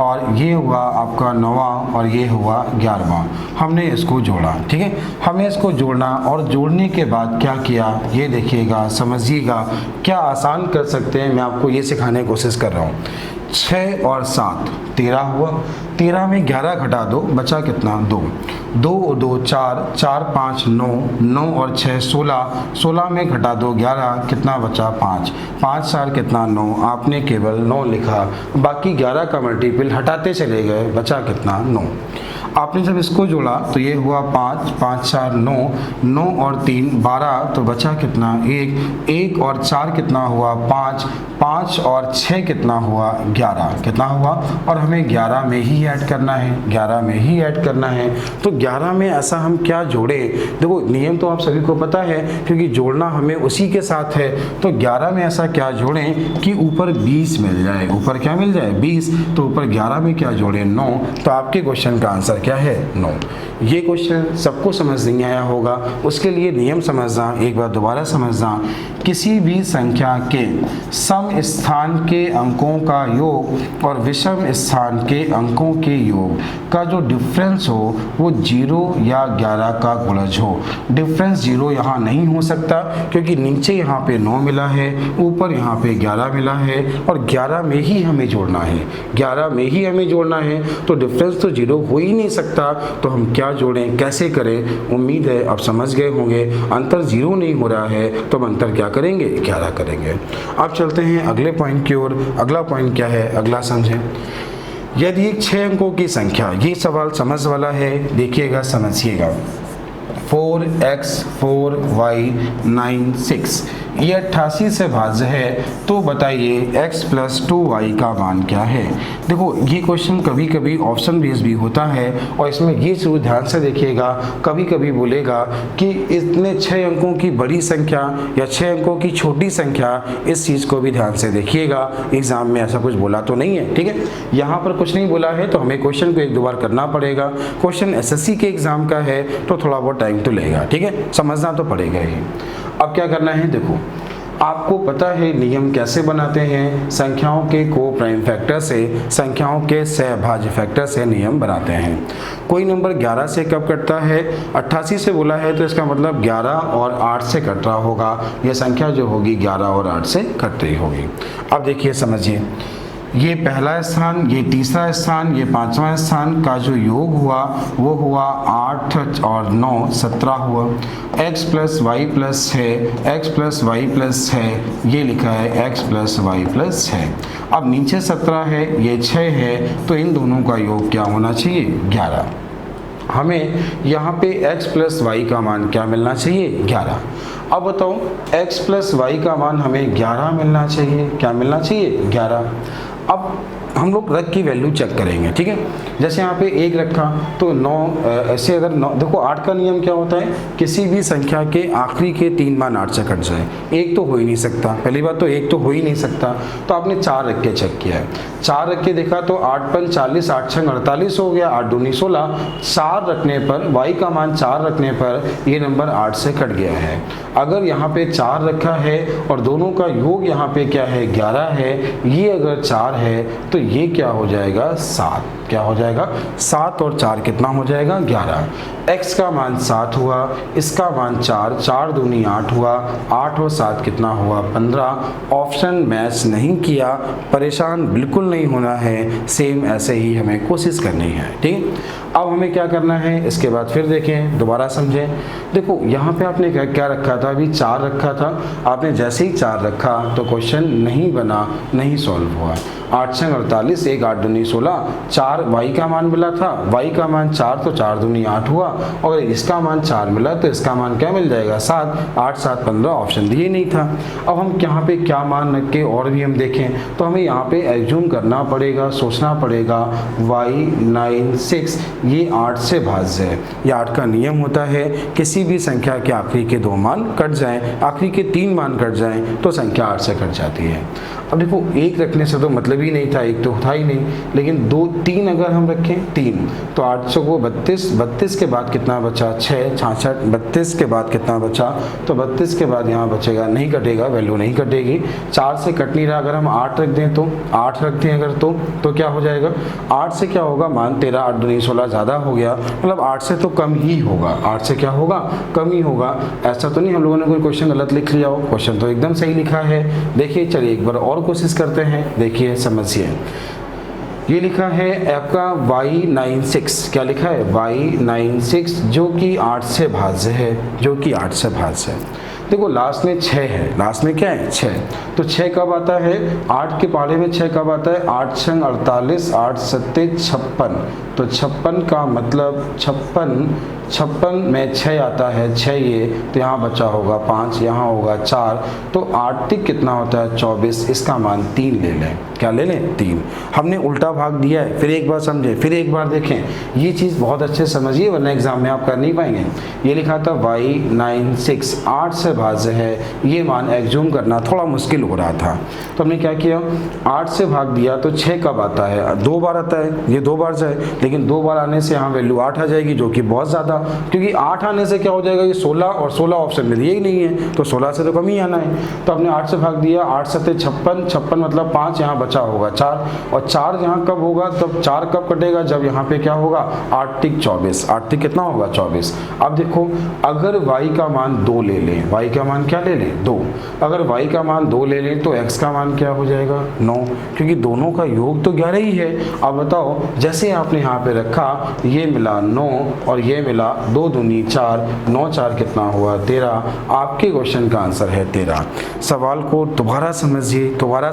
और ये हुआ आपका 9वां और ये हुआ 11वां, हमने इसको जोड़ा। ठीक है, हमें इसको जोड़ना और जोड़ने के बाद क्या किया ये देखिएगा समझिएगा, क्या आसान कर सकते हैं मैं आपको ये सिखाने की कोशिश कर रहा हूँ। 6 और 7 13 हुआ, 13 में 11 घटा दो बचा कितना 2, 2 और 2 4, 4 5 9, 9 और 6 16, 16 में घटा दो 11, कितना बचा 5, 5 4 कितना 9, आपने केवल 9 लिखा, बाकी 11 का मल्टीपल हटाते चले गए, बचा कितना 9। आपने जब इसको जोड़ा तो ये हुआ 5, 5 4 9, 9 और 3 12, तो बचा कितना 1, 1 और 4 कितना हुआ 5, 5 और 6 कितना हुआ 11, कितना हुआ, और हमें 11 में ही ऐड करना है, 11 में ही ऐड करना है। तो 11 में ऐसा हम क्या जोड़े, देखो नियम तो आप सभी को पता है क्योंकि जोड़ना हमें उसी के साथ है। तो 11 में ऐसा क्या जोड़ें कि ऊपर 20 मिल जाए, ऊपर क्या मिल जाए 20, तो ऊपर 11 में क्या जोड़े 9, तो आपके क्वेश्चन का आंसर क्या है 9। ये क्वेश्चन सबको समझ नहीं आया होगा, उसके लिए नियम समझना, एक बार दोबारा समझना। किसी भी संख्या के सम स्थान के अंकों का योग और विषम स्थान के अंकों के योग का जो डिफरेंस हो वो 0 या 11 का गुणज हो। डिफरेंस 0 यहाँ नहीं हो सकता क्योंकि नीचे यहाँ पे 9 मिला है, ऊपर यहाँ पे 11 मिला है, और 11 में ही हमें जोड़ना है, 11 में ही हमें जोड़ना है। तो डिफरेंस तो 0 हो ही नहीं सकता, तो हम क्या जोड़ें, कैसे करें। उम्मीद है आप समझ गए होंगे। अंतर 0 नहीं हो रहा है तो हम अंतर क्या करेंगे 11 करेंगे। अब चलते हैं अगले पॉइंट की ओर। अगला पॉइंट क्या है, अगला समझें। यदि एक 6 अंकों की संख्या, ये सवाल समझ वाला है, देखिएगा समझिएगा। 4x 4y 9 6, ये 88 से भाज्य है, तो बताइए x + 2y का मान क्या है। देखो ये क्वेश्चन कभी कभी ऑप्शन बेस भी होता है, और इसमें ये जरूर ध्यान से देखिएगा, कभी कभी बोलेगा कि इतने 6 अंकों की बड़ी संख्या या 6 अंकों की छोटी संख्या, इस चीज़ को भी ध्यान से देखिएगा। एग्जाम में ऐसा कुछ बोला तो नहीं है, ठीक है। यहाँ पर कुछ नहीं बोला है तो हमें क्वेश्चन को 1-2 बार करना पड़ेगा। क्वेश्चन SSC के एग्जाम का है तो थोड़ा बहुत टाइम तो लेगा, ठीक है, समझना तो पड़ेगा ही। अब क्या करना है, देखो आपको पता है नियम कैसे बनाते हैं, संख्याओं के को प्राइम फैक्टर से, संख्याओं के सहभाज्य फैक्टर से नियम बनाते हैं। कोई नंबर 11 से कब कटता है, 88 से बोला है तो इसका मतलब 11 और 8 से कट रहा होगा। यह संख्या जो होगी 11 और 8 से कट रही होगी। अब देखिए समझिए, ये पहला स्थान, ये तीसरा स्थान, ये 5वां स्थान का जो योग हुआ वो हुआ 8 और 9 17 हुआ। x + y + 6, x + y + 6, ये लिखा है x + y + 6। अब नीचे 17 है, ये 6 है, तो इन दोनों का योग क्या होना चाहिए 11। हमें यहाँ पे x + y का मान क्या मिलना चाहिए 11। अब बताओ x + y का मान हमें 11 मिलना चाहिए, क्या मिलना चाहिए 11। अब हम लोग रख की वैल्यू चेक करेंगे, ठीक है। जैसे यहाँ पे 1 रखा तो 9, ऐसे अगर 9, देखो 8 का नियम क्या होता है, किसी भी संख्या के आखिरी के 3 मान 8 से कट जाए। 1 तो हो ही नहीं सकता, पहली बात तो 1 तो हो ही नहीं सकता, तो आपने 4 रख के चेक किया है। 4 रख के देखा तो 8 × 5 40, 8 × 6 48 हो गया, 8 दूनी 16। 4 रखने पर, y का मान 4 रखने पर ये नंबर 8 से कट गया है। अगर यहाँ पे 4 रखा है और दोनों का योग यहाँ पे क्या है 11 है, ये अगर 4 है तो ये क्या हो जाएगा 7, क्या हो जाएगा 7 और 4 कितना हो जाएगा 11। x का मान 7 हुआ, इसका मान 4, 4 दूनी 8 हुआ, 8 और 7 कितना हुआ 15। ऑप्शन मैच नहीं किया, परेशान बिल्कुल नहीं होना है, सेम ऐसे ही हमें कोशिश करनी है, ठीक। अब हमें क्या करना है, इसके बाद फिर देखें, दोबारा समझें। देखो यहाँ पे आपने क्या रखा था, अभी 4 रखा था, आपने जैसे ही 4 रखा तो क्वेश्चन नहीं बना, नहीं सॉल्व हुआ। 8 × 6 48, 1 8 दूनी 16, 4 y का मान मिला था, y का मान 4 तो 4 दूनी 8 हुआ, और इसका मान 4 मिला तो इसका मान क्या मिल जाएगा 7, 8 7 15, ऑप्शन दिए नहीं था। अब हम यहाँ पे क्या मान रख के और भी हम देखें तो हमें यहाँ पे एज्यूम करना पड़ेगा, सोचना पड़ेगा y 9 6 ये 8 से भाज्य है। ये 8 का नियम होता है, किसी भी संख्या के आखिरी के 2 मान कट जाएं, आखिरी के 3 मान कट जाएं तो संख्या 8 से कट जाती है। अब देखो 1 रखने से तो मतलब ही नहीं था, 1 तो था ही नहीं, लेकिन 2 3 अगर हम रखें 3 तो 800 को 32, 32 के बाद कितना बचा 6, 66, 32 के बाद कितना बचा, तो 32 के बाद यहाँ बचेगा, नहीं कटेगा, वैल्यू नहीं कटेगी, 4 से कट नहीं रहा। अगर हम 8 रख दें तो 8 रख दें अगर तो क्या हो जाएगा 8 से क्या होगा, मान 13, 8 दूनी 16 ज़्यादा हो गया, मतलब 8 से तो कम ही होगा, 8 से क्या होगा कम ही होगा। ऐसा तो नहीं हम लोगों ने कोई क्वेश्चन गलत लिख लिया हो, क्वेश्चन तो एकदम सही लिखा है। देखिए चलिए एक बार और कोशिश करते हैं, देखिए समझिए। ये लिखा है आपका y96, क्या लिखा है y96, जो कि 8 से भाज्य है, जो कि 8 से भाज्य है। देखो लास्ट में 6 है, लास्ट में क्या है 6, तो 6 कब आता है 8 के पहाड़े में 6 कब आता है 8 6 48, 8 7 56, तो 56 का मतलब 56 में 6 आता है 6 ये, तो यहाँ बचा होगा 5, यहाँ होगा 4, तो 8 तिक कितना होता है 24, इसका मान 3 ले लें, क्या ले लें 3। हमने उल्टा भाग दिया है, फिर एक बार समझे, फिर एक बार देखें, ये चीज़ बहुत अच्छे समझिए वरना एग्जाम में आप कर नहीं पाएंगे। ये लिखा था y96 8 से भाज्य है, ये मान एग्जूम करना थोड़ा मुश्किल हो रहा था, तो हमने क्या किया 8 से भाग दिया, तो 6 कब आता है 2 बार आता है, ये 2 बार जाए, लेकिन 2 बार आने से यहाँ वैल्यू 8 आ जाएगी, जो कि बहुत ज़्यादा, क्योंकि 8 आने से क्या हो जाएगा ये 16, और 16 ऑप्शन में दिए ही नहीं है, तो 16 से तो कम ही आना है, तो हमने 8 से भाग दिया, 8 7 56, 56 मतलब 5, यहाँ बचा होगा 4, और 4 यहाँ कब होगा, तब 4 कब कटेगा जब यहाँ पे क्या होगा 8 तिक 24, 8 तिक कितना होगा 24। अब देखो अगर y का मान 2 ले लें, y का मान क्या ले लें 2, अगर y का मान 2 ले लें तो x का मान क्या हो जाएगा 9, क्योंकि दोनों का योग तो 11 ही है। अब बताओ जैसे आपने यहाँ पे रखा, ये मिला 9 और ये मिला 2 दूनी 4, 9 4 कितना हुआ 13, आपके क्वेश्चन का आंसर है 13। सवाल को दोबारा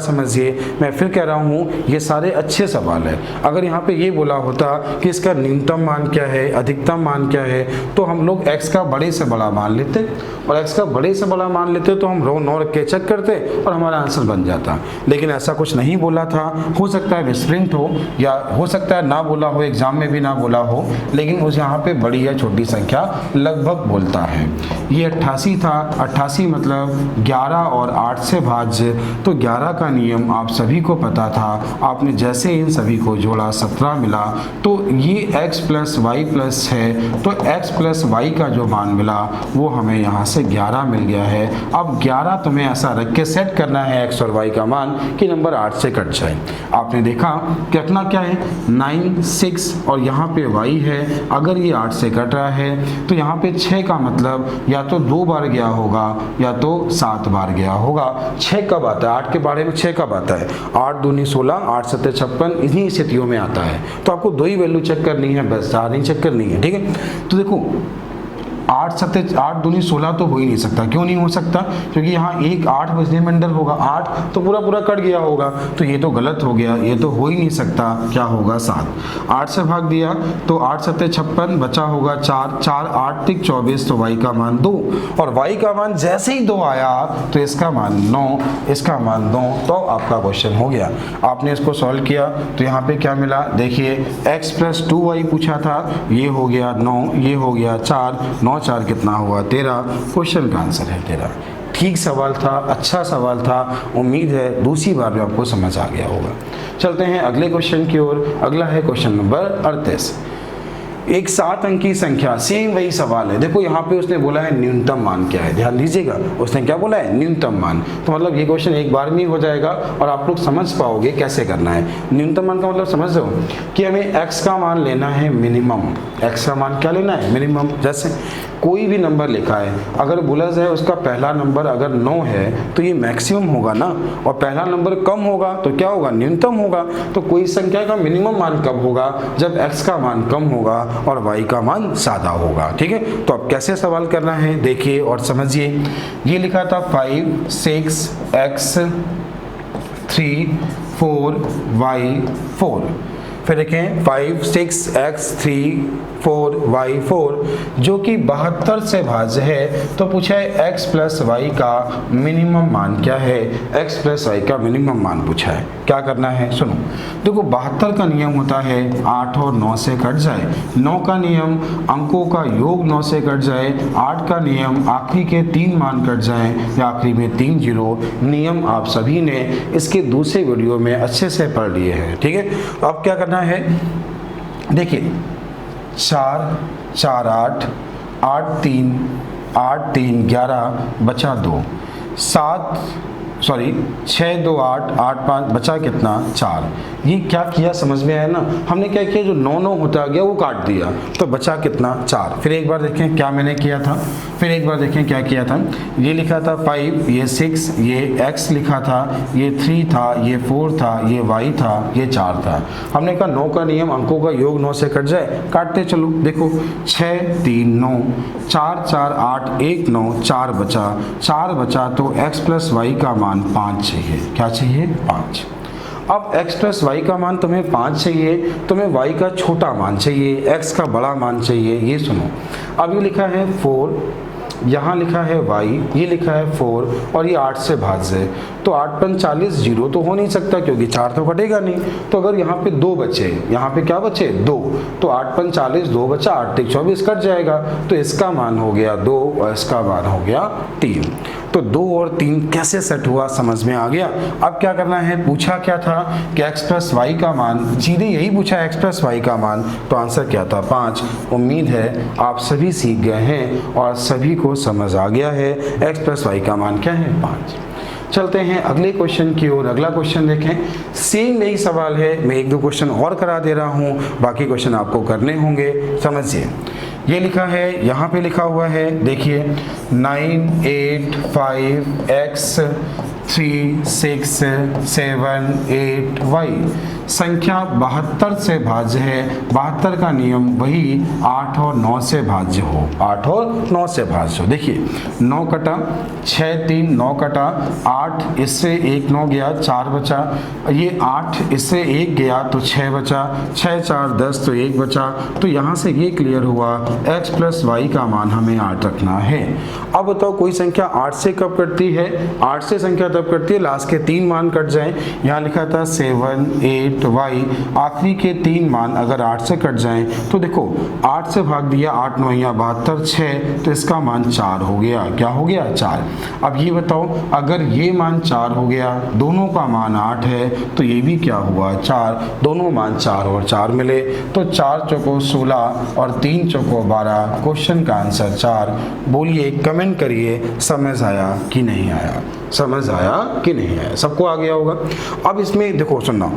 समझिए, मैं फिर कह रहा हूँ ये सारे अच्छे सवाल है। अगर यहाँ पे ये बोला होता कि इसका न्यूनतम मान क्या है, अधिकतम मान क्या है, तो हम लोग x का बड़े से बड़ा मान लेते, और x का बड़े से बड़ा मान लेते तो हम रो 9 रख के चेक करते और हमारा आंसर बन जाता, लेकिन ऐसा कुछ नहीं बोला था। हो सकता है मिसप्रिंट हो, या हो सकता है ना बोला हो, एग्जाम में भी ना बोला हो, लेकिन उस यहाँ पे बड़ी या छोटी संख्या लगभग बोलता है। ये 88 था, 88 मतलब 11 और 8 से भाज्य, तो 11 का नियम आप सभी को पता था, आपने जैसे इन सभी को जोड़ा 17 मिला, तो ये x प्लस वाई प्लस है, तो x प्लस वाई का जो मान मिला वो हमें यहाँ से 11 मिल गया है। अब 11 तुम्हें ऐसा रख के सेट करना है x और y का मान कि नंबर 8 से कट जाए। आपने देखा कितना क्या है 9 6 और यहाँ पे y है, अगर ये 8 से कट रहा है तो यहाँ पे 6 का मतलब या तो 2 बार गया होगा या तो 7 बार गया होगा। 6 कब आता है 8 के बारे में 6 कब आता है 8 दूनी 16, 8 7 56, इन्हीं स्थितियों में आता है। तो आपको 2 ही वैल्यू चेक करनी है, बस 4 नहीं चेक करनी है, ठीक है। तो देखो 8 दूनी 16 तो हो ही नहीं सकता। क्यों नहीं हो सकता? क्योंकि यहाँ एक 8 बजने में अंडर होगा, 8 तो पूरा कट गया होगा, तो ये तो गलत हो गया, ये तो हो ही नहीं सकता। क्या होगा 7, 8 से भाग दिया तो 8 7 56, बचा होगा 4, 4 8 तिक 24, तो y का मान 2, और y का मान जैसे ही 2 आया तो इसका मान 9, इसका मान 2, तो आपका क्वेश्चन हो गया। आपने इसको सॉल्व किया तो यहाँ पे क्या मिला, देखिए x प्लस 2y पूछा था, ये हो गया 9, ये हो गया 4, 9 4 कितना हुआ 13, क्वेश्चन का आंसर है 13। ठीक सवाल था, अच्छा सवाल था, उम्मीद है दूसरी बार में आपको समझ आ गया होगा। चलते हैं अगले क्वेश्चन की ओर। अगला है क्वेश्चन नंबर 38। एक 7 अंक की संख्या, सेम वही सवाल है। देखो यहाँ पे उसने बोला है न्यूनतम मान क्या है, ध्यान दीजिएगा, उसने क्या बोला है न्यूनतम मान। तो मतलब ये क्वेश्चन एक बार में ही हो जाएगा और आप लोग समझ पाओगे कैसे करना है। न्यूनतम मान का मतलब समझ लो कि हमें x का मान लेना है मिनिमम। x का मान क्या लेना है मिनिमम। जैसे कोई भी नंबर लिखा है, अगर बोला जाए उसका पहला नंबर अगर 9 है तो ये मैक्सिमम होगा ना, और पहला नंबर कम होगा तो क्या होगा न्यूनतम होगा। तो कोई संख्या का मिनिमम मान कब होगा, जब x का मान कम होगा और y का मान ज़्यादा होगा। ठीक है, तो अब कैसे सवाल करना है देखिए और समझिए। ये लिखा था 5 6 x 3 4 y 4, फिर देखें 5 6 x 3 4 y 4 जो कि 72 से भाज्य है। तो पूछा है x प्लस वाई का मिनिमम मान क्या है, x प्लस वाई का मिनिमम मान पूछा है। क्या करना है सुनो, देखो 72 का नियम होता है 8 और 9 से कट जाए, 9 का नियम अंकों का योग 9 से कट जाए, 8 का नियम आखिरी के 3 मान कट जाए या आखिरी में 3 जीरो। नियम आप सभी ने इसके दूसरे वीडियो में अच्छे से पढ़ लिए हैं। ठीक है, तो अब क्या करना है देखिए 4 4 8 8 3 8 3 11, बचा 2, 7 सॉरी 6 2 8 8 5 बचा कितना 4। ये क्या किया समझ में आया ना, हमने क्या किया जो 9 9 होता गया वो काट दिया तो बचा कितना 4। फिर एक बार देखें क्या मैंने किया था, फिर एक बार देखें क्या किया था। ये लिखा था 5, ये 6, ये x लिखा था, ये 3 था, ये 4 था, ये y था, ये 4 था। हमने कहा 9 का नियम अंकों का योग 9 से कट जाए, काटते चलो। देखो 6 3 9 4 4 8 1 9 4 बचा तो x प्लस वाई का मान 5 चाहिए। क्या चाहिए 5। अब x प्लस वाई का मान तुम्हें 5 चाहिए, तुम्हें y का छोटा मान चाहिए, x का बड़ा मान चाहिए। ये सुनो, अब ये लिखा है 4, यहाँ लिखा है y, ये लिखा है 4 और ये 8 से भाज्य है तो 8 5 40, 0 तो हो नहीं सकता क्योंकि 4 तो कटेगा नहीं। तो अगर यहाँ पे 2 बचे, यहाँ पे क्या बचे 2, तो 8 5 40, 2 बचा, 8 3 24 कट जाएगा तो इसका मान हो गया 2 और इसका मान हो गया 3। तो 2 और 3 कैसे सेट हुआ समझ में आ गया। अब क्या करना है, पूछा क्या था कि x प्लस वाई का मान, सीधे यही पूछा x प्लस वाई का मान, तो आंसर क्या था 5। उम्मीद है आप सभी सीख गए हैं और सभी को समझ आ गया है x प्लस वाई का मान क्या है 5। चलते हैं अगले क्वेश्चन की ओर। अगला क्वेश्चन देखें, सेम यही सवाल है, मैं 1-2 क्वेश्चन और करा दे रहा हूँ, बाकी क्वेश्चन आपको करने होंगे। समझिए, ये लिखा है, यहाँ पे लिखा हुआ है, देखिए 9 8 5 x 3 6 7 8 y संख्या 72 से भाज्य है। 72 का नियम वही 8 और 9 से भाज्य हो, 8 और 9 से भाज्य हो। देखिए 9 कटा 6 3 9 कटा 8, इससे 1 9 गया 4 बचा, ये 8 इससे 1 गया तो 6 बचा, 6 4 10 तो 1 बचा। तो यहाँ से ये क्लियर हुआ x प्लस वाई का मान हमें 8 रखना है। अब बताओ कोई संख्या 8 से कब कटती है, 8 से संख्या तब कटती है लास्ट के 3 मान कट जाएं। यहाँ लिखा था 7 8 y, आखिरी के 3 मान अगर 8 से कट जाएं तो देखो 8 से भाग दिया, 8 9 या 72 6, तो इसका मान 4 हो गया। क्या हो गया 4। अब ये बताओ अगर ये मान 4 हो गया, दोनों का मान 8 है तो ये भी क्या हुआ 4, दोनों मान 4 और 4 मिले तो 4 चौको 16 और 3 चौको 12। क्वेश्चन का आंसर 4। बोलिए, कमेंट करिए समझ आया कि नहीं आया, समझ आया कि नहीं आया, सबको आ गया होगा। अब इसमें देखो सुनना,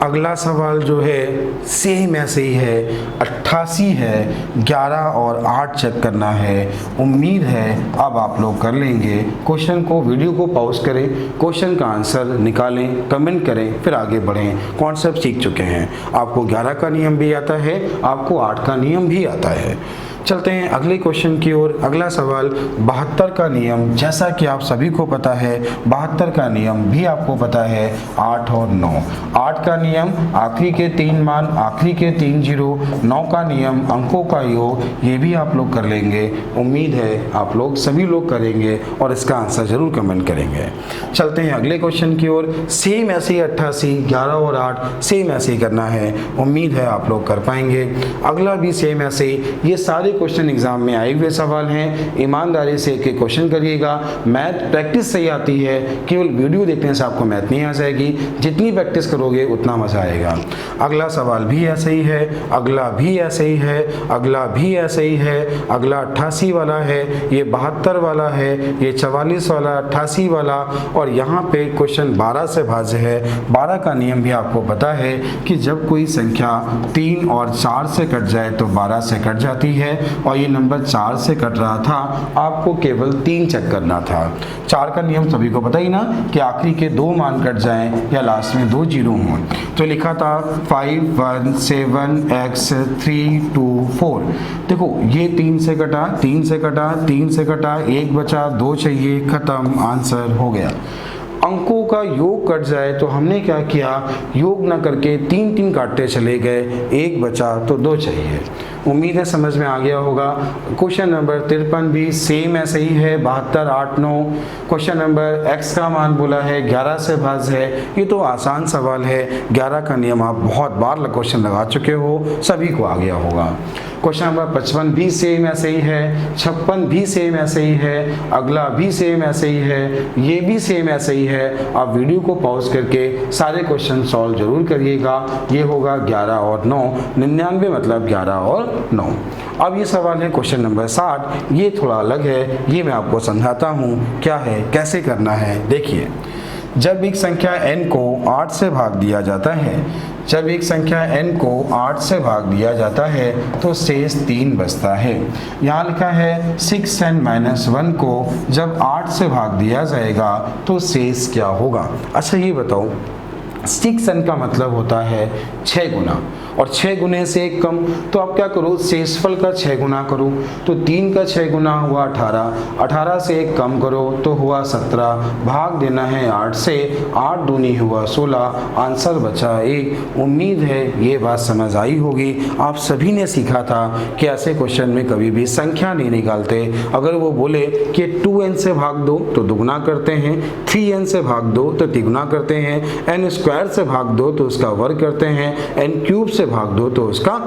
अगला सवाल जो है सेम ऐसे ही है, 88 है, 11 और 8 चेक करना है। उम्मीद है अब आप लोग कर लेंगे। क्वेश्चन को, वीडियो को पॉज करें, क्वेश्चन का आंसर निकालें, कमेंट करें, फिर आगे बढ़ें। कॉन्सेप्ट सीख चुके हैं, आपको 11 का नियम भी आता है, आपको 8 का नियम भी आता है। चलते हैं अगले क्वेश्चन की ओर। अगला सवाल 72 का नियम, जैसा कि आप सभी को पता है 72 का नियम भी आपको पता है 8 और 9। 8 का नियम आखिरी के 3 मान, आखिरी के 3 जीरो। 9 का नियम अंकों का योग, ये भी आप लोग कर लेंगे। उम्मीद है आप लोग सभी लोग करेंगे और इसका आंसर जरूर कमेंट करेंगे। चलते हैं अगले क्वेश्चन की ओर। सेम ऐसे ही 88 11 और 8 सेम ऐसे ही करना है, उम्मीद है आप लोग कर पाएंगे। अगला भी सेम ऐसे ही, ये सारे क्वेश्चन एग्जाम में आए हुए सवाल हैं, ईमानदारी से एक क्वेश्चन करिएगा। मैथ प्रैक्टिस सही आती है, केवल वीडियो देखने से आपको मैथ नहीं आ जाएगी, जितनी प्रैक्टिस करोगे उतना मजा आएगा। अगला सवाल भी ऐसे ही है, अगला भी ऐसे ही है, अगला भी ऐसे ही है। अगला 88 वाला है, ये 72 वाला है, ये 44 वाला, 88 वाला, और यहाँ पे क्वेश्चन 12 से भाज्य है। 12 का नियम भी आपको पता है कि जब कोई संख्या 3 और 4 से कट जाए तो 12 से कट जाती है, और ये नंबर 4 से कट रहा था, आपको केवल 3 चेक करना था। 4 का नियम सभी को पता ही ना कि आखिरी के 2 मान कट जाएं या लास्ट में 2 जीरो हों। तो लिखा था 5 1 7 x 3 2 4। देखो ये 3 से कटा, 3 से कटा, 3 से कटा, 1 बचा, 2 चाहिए, खत्म, आंसर हो गया। अंकों का योग कट जाए तो हमने क्या किया, योग ना करके 3 3 काटते चले गए, 1 बचा तो 2 चाहिए। उम्मीद है समझ में आ गया होगा। क्वेश्चन नंबर 53 भी सेम ऐसे ही है, 72 8 9। क्वेश्चन नंबर x का मान बोला है 11 से भाज्य है, ये तो आसान सवाल है। 11 का नियम आप बहुत बार क्वेश्चन लगा चुके हो, सभी को आ गया होगा। क्वेश्चन नंबर 55 भी सेम ऐसे ही है, 56 भी सेम ऐसे ही है, अगला भी सेम ऐसे ही है, ये भी सेम ऐसे ही है। आप वीडियो को पॉज करके सारे क्वेश्चन सॉल्व जरूर करिएगा। ये होगा 11 और 9, 99 मतलब 11 और 9। अब ये सवाल है क्वेश्चन नंबर 60, ये थोड़ा अलग है, ये मैं आपको समझाता हूँ क्या है, कैसे करना है। देखिए, जब एक संख्या n को 8 से भाग दिया जाता है, जब एक संख्या n को 8 से भाग दिया जाता है तो शेष 3 बचता है। यहाँ लिखा है 6n-1 को जब 8 से भाग दिया जाएगा तो शेष क्या होगा। अच्छा ये बताओ, 6n का मतलब होता है 6 गुना, और 6 गुने से 1 कम, तो आप क्या करो, शेषफल का 6 गुना करो, तो 3 का 6 गुना हुआ 18, 18 से 1 कम करो तो हुआ 17, भाग देना है 8 से, 8 दूनी हुआ 16, आंसर बचा 1। उम्मीद है ये बात समझ आई होगी। आप सभी ने सीखा था कि ऐसे क्वेश्चन में कभी भी संख्या नहीं निकालते। अगर वो बोले कि 2n से भाग दो तो दुगुना करते हैं, 3n से भाग दो तो तिगुना करते हैं, n स्क्वायर से भाग दो तो उसका वर्ग करते हैं, n क्यूब से भाग दो तो उसका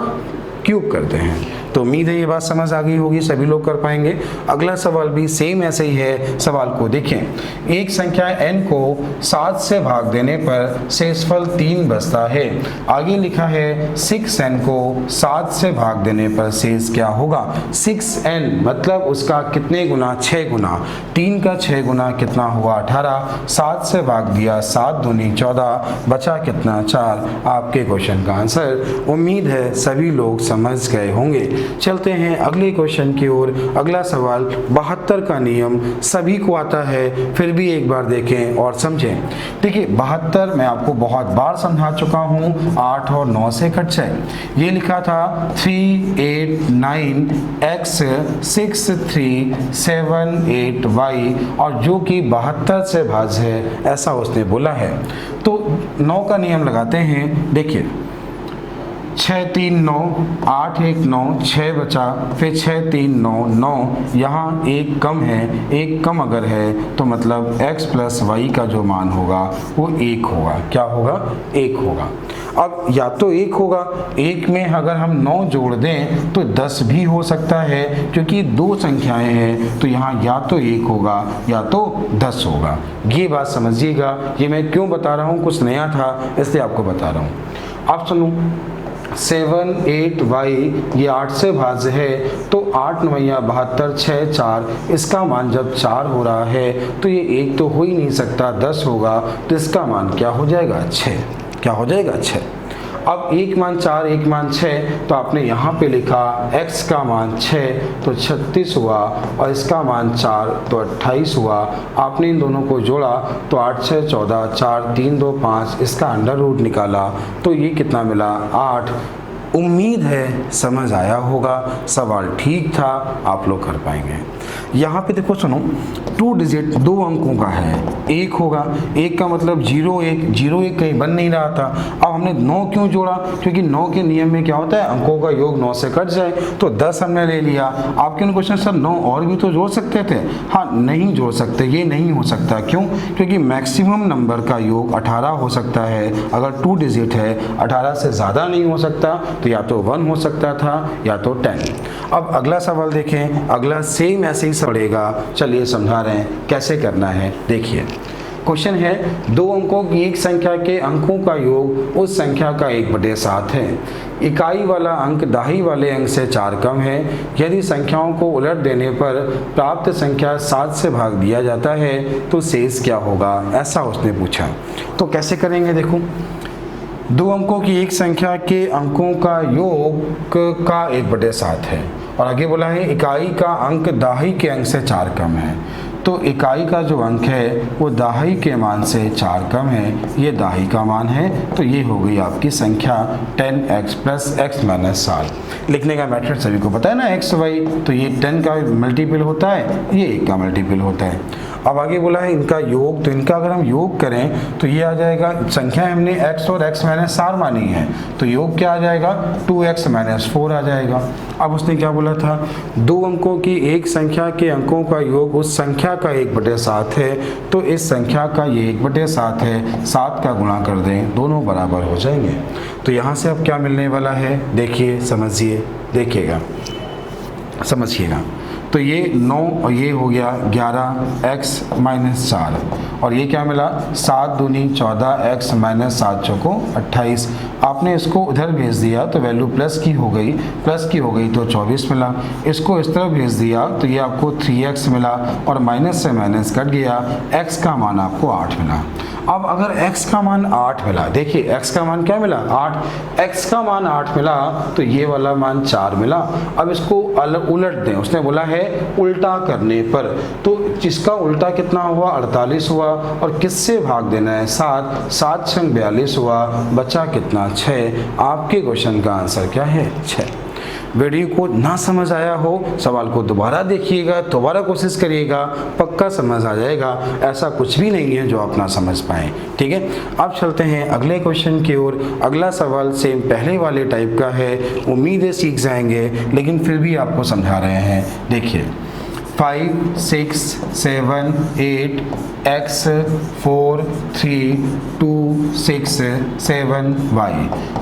क्यूब करते हैं। तो उम्मीद है ये बात समझ आ गई होगी, सभी लोग कर पाएंगे। अगला सवाल भी सेम ऐसे ही है। सवाल को देखें, एक संख्या n को 7 से भाग देने पर शेषफल 3 बचता है। आगे लिखा है 6n को 7 से भाग देने पर शेष क्या होगा। 6n मतलब उसका कितने गुना, 6 गुना, 3 का 6 गुना कितना हुआ 18, 7 से भाग दिया 7 दूनी 14, बचा कितना 4। आपके क्वेश्चन का आंसर उम्मीद है सभी लोग समझ गए होंगे। चलते हैं अगले क्वेश्चन की ओर। अगला सवाल 72 का नियम सभी को आता है, फिर भी एक बार देखें और समझें। देखिए 72 मैं आपको बहुत बार समझा चुका हूँ, 8 और 9 से कट जाए। ये लिखा था 3, 8, 9 x 6, 3, 7, 8 y, और जो कि 72 से भाज्य है ऐसा उसने बोला है। तो 9 का नियम लगाते हैं। देखिए 6, 3, 9, 8, 1, 9, 6 बचा, फिर 6, 3, 9, 9, यहाँ एक कम है, एक कम अगर है तो मतलब x प्लस वाई का जो मान होगा वो 1 होगा। क्या होगा, 1 होगा। अब या तो 1 होगा, 1 में अगर हम 9 जोड़ दें तो 10 भी हो सकता है, क्योंकि 2 संख्याएं हैं तो यहाँ या तो 1 होगा या तो 10 होगा। ये बात समझिएगा, ये मैं क्यों बता रहा हूँ, कुछ नया था इसलिए आपको बता रहा हूँ। आप सुनो, 7, 8 y ये 8 से भाज्य है, तो 8 9 72, 6 4, इसका मान जब 4 हो रहा है तो ये 1 तो हो ही नहीं सकता, 10 होगा, तो इसका मान क्या हो जाएगा, 6। क्या हो जाएगा, 6। अब एक मान 4, एक मान 6, तो आपने यहाँ पे लिखा x का मान 6 तो 36 हुआ, और इसका मान 4 तो 28 हुआ। आपने इन दोनों को जोड़ा तो 8 6 14, 4 3 2 5, इसका अंडर रूट निकाला तो ये कितना मिला, 8। उम्मीद है समझ आया होगा, सवाल ठीक था, आप लोग कर पाएंगे। यहाँ पे देखो सुनो, 2 डिजिट 2 अंकों का है, 1 होगा, 1 का मतलब 0 1, 0 1 कहीं बन नहीं रहा था। अब हमने 9 क्यों जोड़ा, क्योंकि 9 के नियम में क्या होता है, अंकों का योग 9 से कट जाए, तो 10 हमने ले लिया। आपके क्वेश्चन सर 9 और भी तो जोड़ सकते थे, हाँ नहीं जोड़ सकते, ये नहीं हो सकता। क्यों, क्योंकि मैक्सिमम नंबर का योग 18 हो सकता है। अगर 2 डिजिट है, 18 से ज़्यादा नहीं हो सकता, तो या तो 1 हो सकता था या तो 10। अब अगला सवाल देखें, अगला सेम ऐसे ही पड़ेगा। चलिए समझा रहे हैं कैसे करना है। देखिए क्वेश्चन है, 2 अंकों की एक संख्या के अंकों का योग उस संख्या का 1/7 है। इकाई वाला अंक दाही वाले अंक से 4 कम है। यदि संख्याओं को उलट देने पर प्राप्त संख्या 7 से भाग दिया जाता है तो शेष क्या होगा, ऐसा उसने पूछा। तो कैसे करेंगे, देखो 2 अंकों की एक संख्या के अंकों का योग का 1/7 है, और आगे बोला है इकाई का अंक दाही के अंक से 4 कम है। तो इकाई का जो अंक है वो दाही के मान से 4 कम है, ये दाही का मान है, तो ये हो गई आपकी संख्या 10x प्लस x माइनस 7। लिखने का मेथड सभी को पता है ना, x y, तो ये 10 का मल्टीपल होता है, ये 1 का मल्टीपल होता है। अब आगे बोला है इनका योग, तो इनका अगर हम योग करें तो ये आ जाएगा, संख्या हमने x और x माइनस 4 मानी है, तो योग क्या आ जाएगा 2x माइनस 4 आ जाएगा। अब उसने क्या बोला था, दो अंकों की एक संख्या के अंकों का योग उस संख्या का 1/7 है, तो इस संख्या का ये 1/7 है, 7 का गुणा कर दें, दोनों बराबर हो जाएंगे। तो यहाँ से अब क्या मिलने वाला है, देखिए समझिए, देखिएगा समझिएगा। तो ये 9 और ये हो गया 11x माइनस 4, और ये क्या मिला 7 दूनी 14x माइनस 7 चौको 28। आपने इसको उधर भेज दिया तो वैल्यू प्लस की हो गई तो 24 मिला। इसको इस तरफ भेज दिया तो ये आपको 3x मिला, और माइनस से माइनस कट गया, x का मान आपको 8 मिला। अब अगर x का मान 8 मिला, देखिए x का मान क्या मिला 8, x का मान 8 मिला तो ये वाला मान 4 मिला। अब इसको उलट दें, उसने बोला है उल्टा करने पर, तो जिसका उल्टा कितना हुआ 48 हुआ, और किससे भाग देना है 7, 7 छंग 42 हुआ, बचा कितना 6। आपके क्वेश्चन का आंसर क्या है 6। वीडियो को ना समझ आया हो, सवाल को दोबारा देखिएगा, दोबारा कोशिश करिएगा, पक्का समझ आ जाएगा। ऐसा कुछ भी नहीं है जो आप ना समझ पाएँ, ठीक है। अब चलते हैं अगले क्वेश्चन की ओर। अगला सवाल सेम पहले वाले टाइप का है, उम्मीद है सीख जाएंगे, लेकिन फिर भी आपको समझा रहे हैं। देखिए 5 6 7 8 x 4 3 2 6 7 y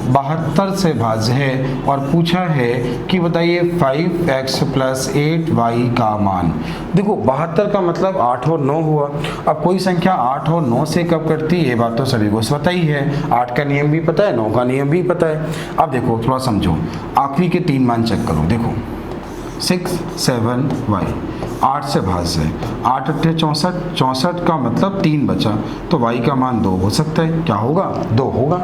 72 से भाज्य है, और पूछा है कि बताइए 5x प्लस 8y का मान। देखो 72 का मतलब 8 और 9 हुआ। अब कोई संख्या 8 और 9 से कब कटती है, ये बात तो सभी को पता ही है। 8 का नियम भी पता है, 9 का नियम भी पता है। अब देखो थोड़ा समझो, आखिरी के 3 मान चेक करो। देखो 6 7 y 8 से भाज्य है, 8 अट्ठे 64, 64 का मतलब 3 बचा, तो y का मान 2 हो सकता है। क्या होगा 2 होगा,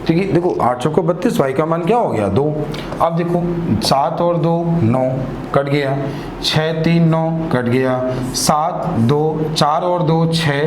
ठीक है। देखो 8 चौको 32, y का मान क्या हो गया 2। अब देखो 7 और 2 9 कट गया, 6 3 9 कट गया, 7 2 4 और 2 6,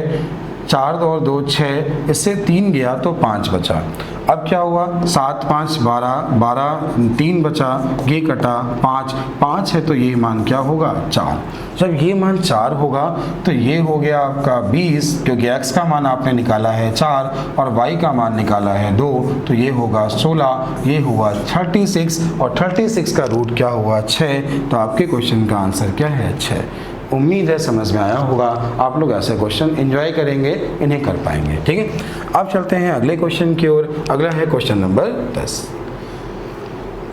4 और 2 6, इससे 3 गया तो 5 बचा। अब क्या हुआ 7 5 12, 12 3 बचा, ये कटा 5, 5 है तो ये मान क्या होगा 4। जब ये मान 4 होगा तो ये हो गया आपका 20, क्योंकि x का मान आपने निकाला है 4 और y का मान निकाला है 2, तो ये होगा 16, ये हुआ 36, और 36 का रूट क्या हुआ 6। तो आपके क्वेश्चन का आंसर क्या है 6। उम्मीद है समझ में आया होगा। आप लोग ऐसे क्वेश्चन एंजॉय करेंगे, इन्हें कर पाएंगे, ठीक है। अब चलते हैं अगले क्वेश्चन की ओर। अगला है क्वेश्चन नंबर 10।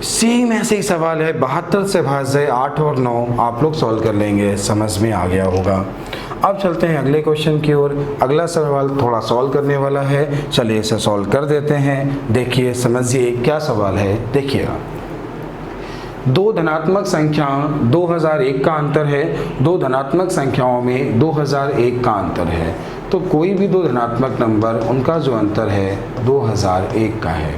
सेम ऐसे ही सवाल है, 72 से भाज्य 8 और 9, आप लोग सॉल्व कर लेंगे, समझ में आ गया होगा। अब चलते हैं अगले क्वेश्चन की ओर। अगला सवाल थोड़ा सॉल्व करने वाला है, चलिए इसे सॉल्व कर देते हैं। देखिए समझिए क्या सवाल है, देखिएगा। दो धनात्मक संख्याओं 2001 का अंतर है, दो धनात्मक संख्याओं में 2001 का अंतर है, तो कोई भी दो धनात्मक नंबर उनका जो अंतर है 2001 का है।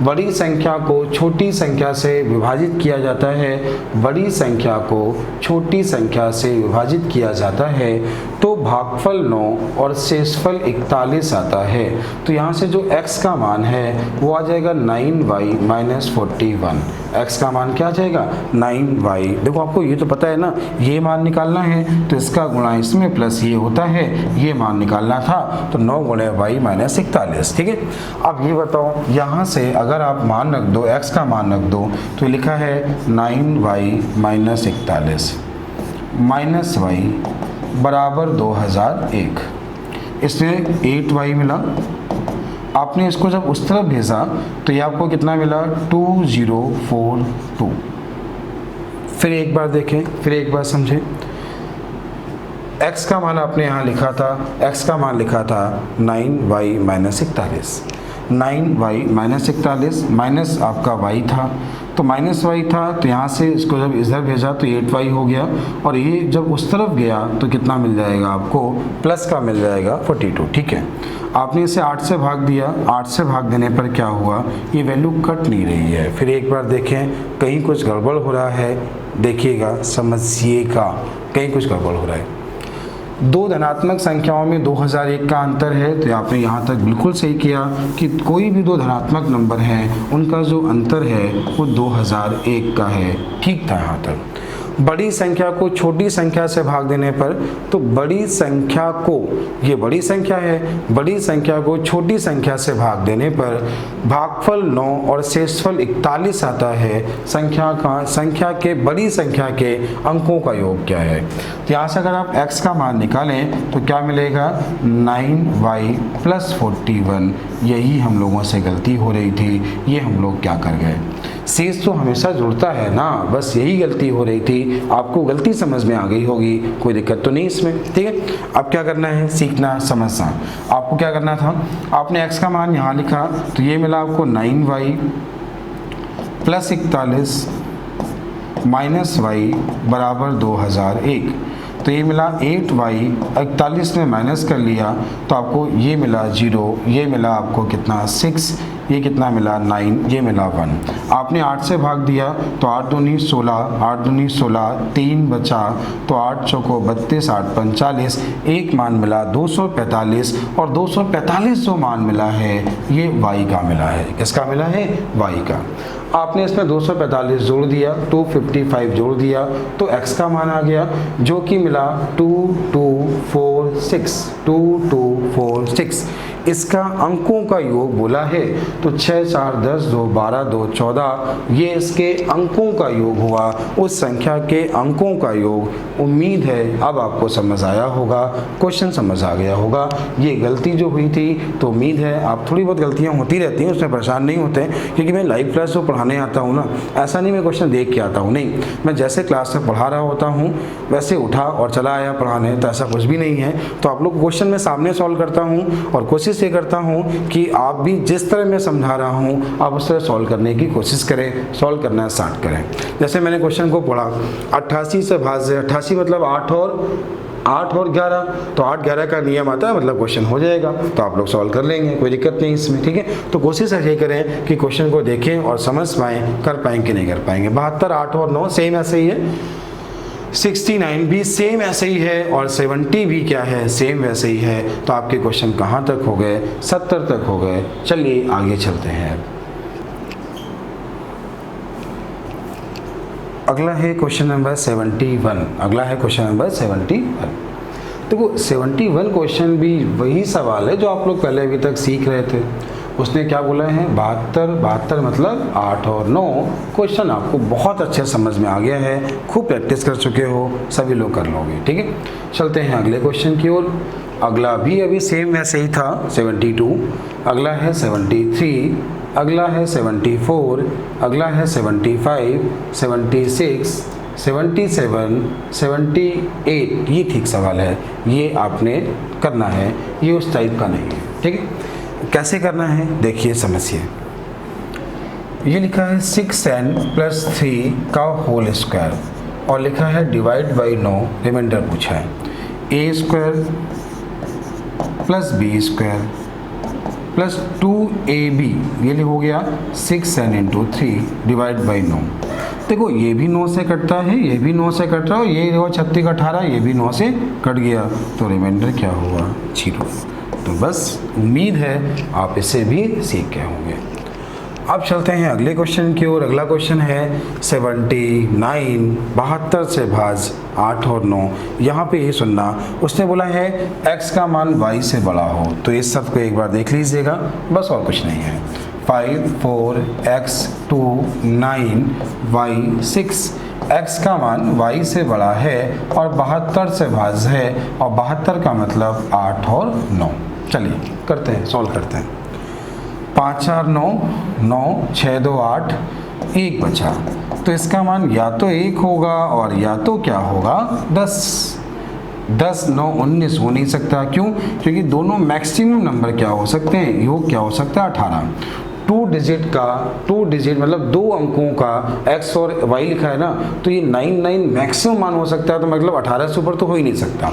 बड़ी संख्या को छोटी संख्या से विभाजित किया जाता है, बड़ी संख्या को छोटी संख्या से विभाजित किया जाता है, तो भागफल 9 और शेषफल 41 आता है। तो यहाँ से जो x का मान है वो आ जाएगा 9y माइनस 41। x का मान क्या आ जाएगा 9y। देखो आपको ये तो पता है ना, ये मान निकालना है तो इसका गुणा इसमें प्लस ये होता है, ये मान निकालना था, तो 9 गुणे y माइनस 41, ठीक है। अब ये बताओ, यहाँ से अगर आप मान रख दो, x का मान रख दो, तो लिखा है 9y माइनस 41 माइनस y बराबर 2001। इसमें 8y मिला, आपने इसको जब उस तरफ भेजा तो ये आपको कितना मिला 2042। फिर एक बार देखें, फिर एक बार समझें। x का मान आपने यहाँ लिखा था, x का मान लिखा था 9y minus 41, 9y minus 41 minus आपका y था, तो माइनस y था, तो यहाँ से इसको जब इधर भेजा तो 8y हो गया, और ये जब उस तरफ गया तो कितना मिल जाएगा आपको, प्लस का मिल जाएगा 42, ठीक है। आपने इसे 8 से भाग दिया, 8 से भाग देने पर क्या हुआ, ये वैल्यू कट नहीं रही है। फिर एक बार देखें, कहीं कुछ गड़बड़ हो रहा है, देखिएगा समझिएगा, कहीं कुछ गड़बड़ हो रहा है। दो धनात्मक संख्याओं में 2001 का अंतर है, तो आपने यहाँ तक बिल्कुल सही किया कि कोई भी दो धनात्मक नंबर हैं उनका जो अंतर है वो 2001 का है, ठीक था यहाँ तक। बड़ी संख्या को छोटी संख्या से भाग देने पर, तो बड़ी संख्या को, ये बड़ी संख्या है, बड़ी संख्या को छोटी संख्या से भाग देने पर भागफल 9 और शेषफल 41 आता है। संख्या के बड़ी संख्या के अंकों का योग क्या है? तो यहाँ से अगर आप x का मान निकालें तो क्या मिलेगा? 9y + 41। यही हम लोगों से गलती हो रही थी, ये हम लोग क्या कर गए? शेष तो हमेशा जुड़ता है ना, बस यही गलती हो रही थी। आपको गलती समझ में आ गई होगी, कोई दिक्कत तो नहीं इसमें, ठीक है। अब क्या करना है? सीखना, समझना। आपको क्या करना था? आपने x का मान यहाँ लिखा तो ये मिला आपको 9y + 41 - y = 2001। तो ये मिला 8y, 41 में माइनस कर लिया तो आपको ये मिला 0, ये मिला आपको कितना 6, ये कितना मिला 9, ये मिला 1। आपने 8 से भाग दिया तो 8 दूनी 16, 8 दूनी 16, 3 बचा तो 8 चौको 32, 8 45, एक मान मिला 245, और 245 जो मान मिला है ये y का मिला है। किसका मिला है? y का। आपने इसमें 245 जोड़ दिया, 255 जोड़ दिया तो x का मान आ गया जो कि मिला 2246, 2246। इसका अंकों का योग बोला है तो 6 4 10 2 12 2 14, ये इसके अंकों का योग हुआ, उस संख्या के अंकों का योग। उम्मीद है अब आपको समझ आया होगा, क्वेश्चन समझ आ गया होगा। ये गलती जो हुई थी तो उम्मीद है आप, थोड़ी बहुत गलतियां होती रहती हैं, उसमें परेशान नहीं होते, क्योंकि मैं लाइव क्लास जो पढ़ाने आता हूँ ना, ऐसा नहीं मैं क्वेश्चन देख के आता हूँ, नहीं, मैं जैसे क्लास में पढ़ा रहा होता हूँ वैसे उठा और चला आया पढ़ाने, तो ऐसा कुछ भी नहीं है। तो आप लोग क्वेश्चन में सामने सॉल्व करता हूँ और कोशिश ये करता हूँ कि आप भी जिस तरह मैं समझा रहा हूँ आप उस तरह सॉल्व करने की कोशिश करें, सॉल्व करना स्टार्ट करें। जैसे मैंने क्वेश्चन को पढ़ा 88 से भाज्य, 88 मतलब 8 और 11, तो 8 11 का नियम आता है, मतलब क्वेश्चन हो जाएगा, तो आप लोग सॉल्व कर लेंगे, कोई दिक्कत नहीं इसमें, ठीक है। तो कोशिश ऐसे करें कि क्वेश्चन को देखें और समझ पाएँ, कर पाएंगे कि नहीं कर पाएंगे। 72, 8 और 9 सेम ऐसे ही है, 69 भी सेम ऐसे ही है, और 70 भी क्या है? सेम वैसे ही है। तो आपके क्वेश्चन कहाँ तक हो गए? 70 तक हो गए। चलिए आगे चलते हैं। अगला है क्वेश्चन नंबर 71। अगला है क्वेश्चन नंबर 71। देखो 71 क्वेश्चन भी वही सवाल है जो आप लोग पहले अभी तक सीख रहे थे। उसने क्या बोला है? 72 मतलब 8 और 9। क्वेश्चन आपको बहुत अच्छे समझ में आ गया है, खूब प्रैक्टिस कर चुके हो, सभी लोग कर लोगे, ठीक है। चलते हैं अगले क्वेश्चन की ओर। अगला भी अभी सेम वैसे ही था, 72। अगला है 73, अगला है 74, अगला है 75, 76, 77, 78। ये ठीक सवाल है, ये आपने करना है, ये उस टाइप का नहीं है, ठीक है। कैसे करना है देखिए, समझिए। ये लिखा है 6n + 3 का होल स्क्वायर, और लिखा है डिवाइड बाई 9, रिमाइंडर पूछा है। a² + b² + 2ab, ये हो गया 6n × 3 डिवाइड बाई 9। देखो ये भी 9 से कटता है, ये भी 9 से कट रहा है, ये 36 18, ये भी 9 से कट गया, तो रिमाइंडर क्या हुआ? 0। तो बस उम्मीद है आप इसे भी सीख गए होंगे। अब चलते हैं अगले क्वेश्चन की ओर। अगला क्वेश्चन है 79, 72 से भाज 8 और 9। यहाँ पे ये सुनना, उसने बोला है x का मान y से बड़ा हो, तो इस सब को एक बार देख लीजिएगा, बस और कुछ नहीं है। 5 4 x 2 9 y 6। x का मान y से बड़ा है और 72 से भाज्य है, और 72 का मतलब 8 और 9। चलिए करते हैं, सॉल्व करते हैं। 5 4 9, 9 6 2 8, 1 बचा, तो इसका मान या तो 1 होगा और या तो क्या होगा? 10। 10 9 19 हो नहीं सकता, क्यों? क्योंकि दोनों मैक्सिमम नंबर क्या हो सकते हैं? योग क्या हो सकता है? 18। 2 डिजिट मतलब 2 अंकों का x और y लिखा है ना, तो ये 99 मैक्सिमम मान हो सकता है, तो मतलब 18 से ऊपर तो हो ही नहीं सकता।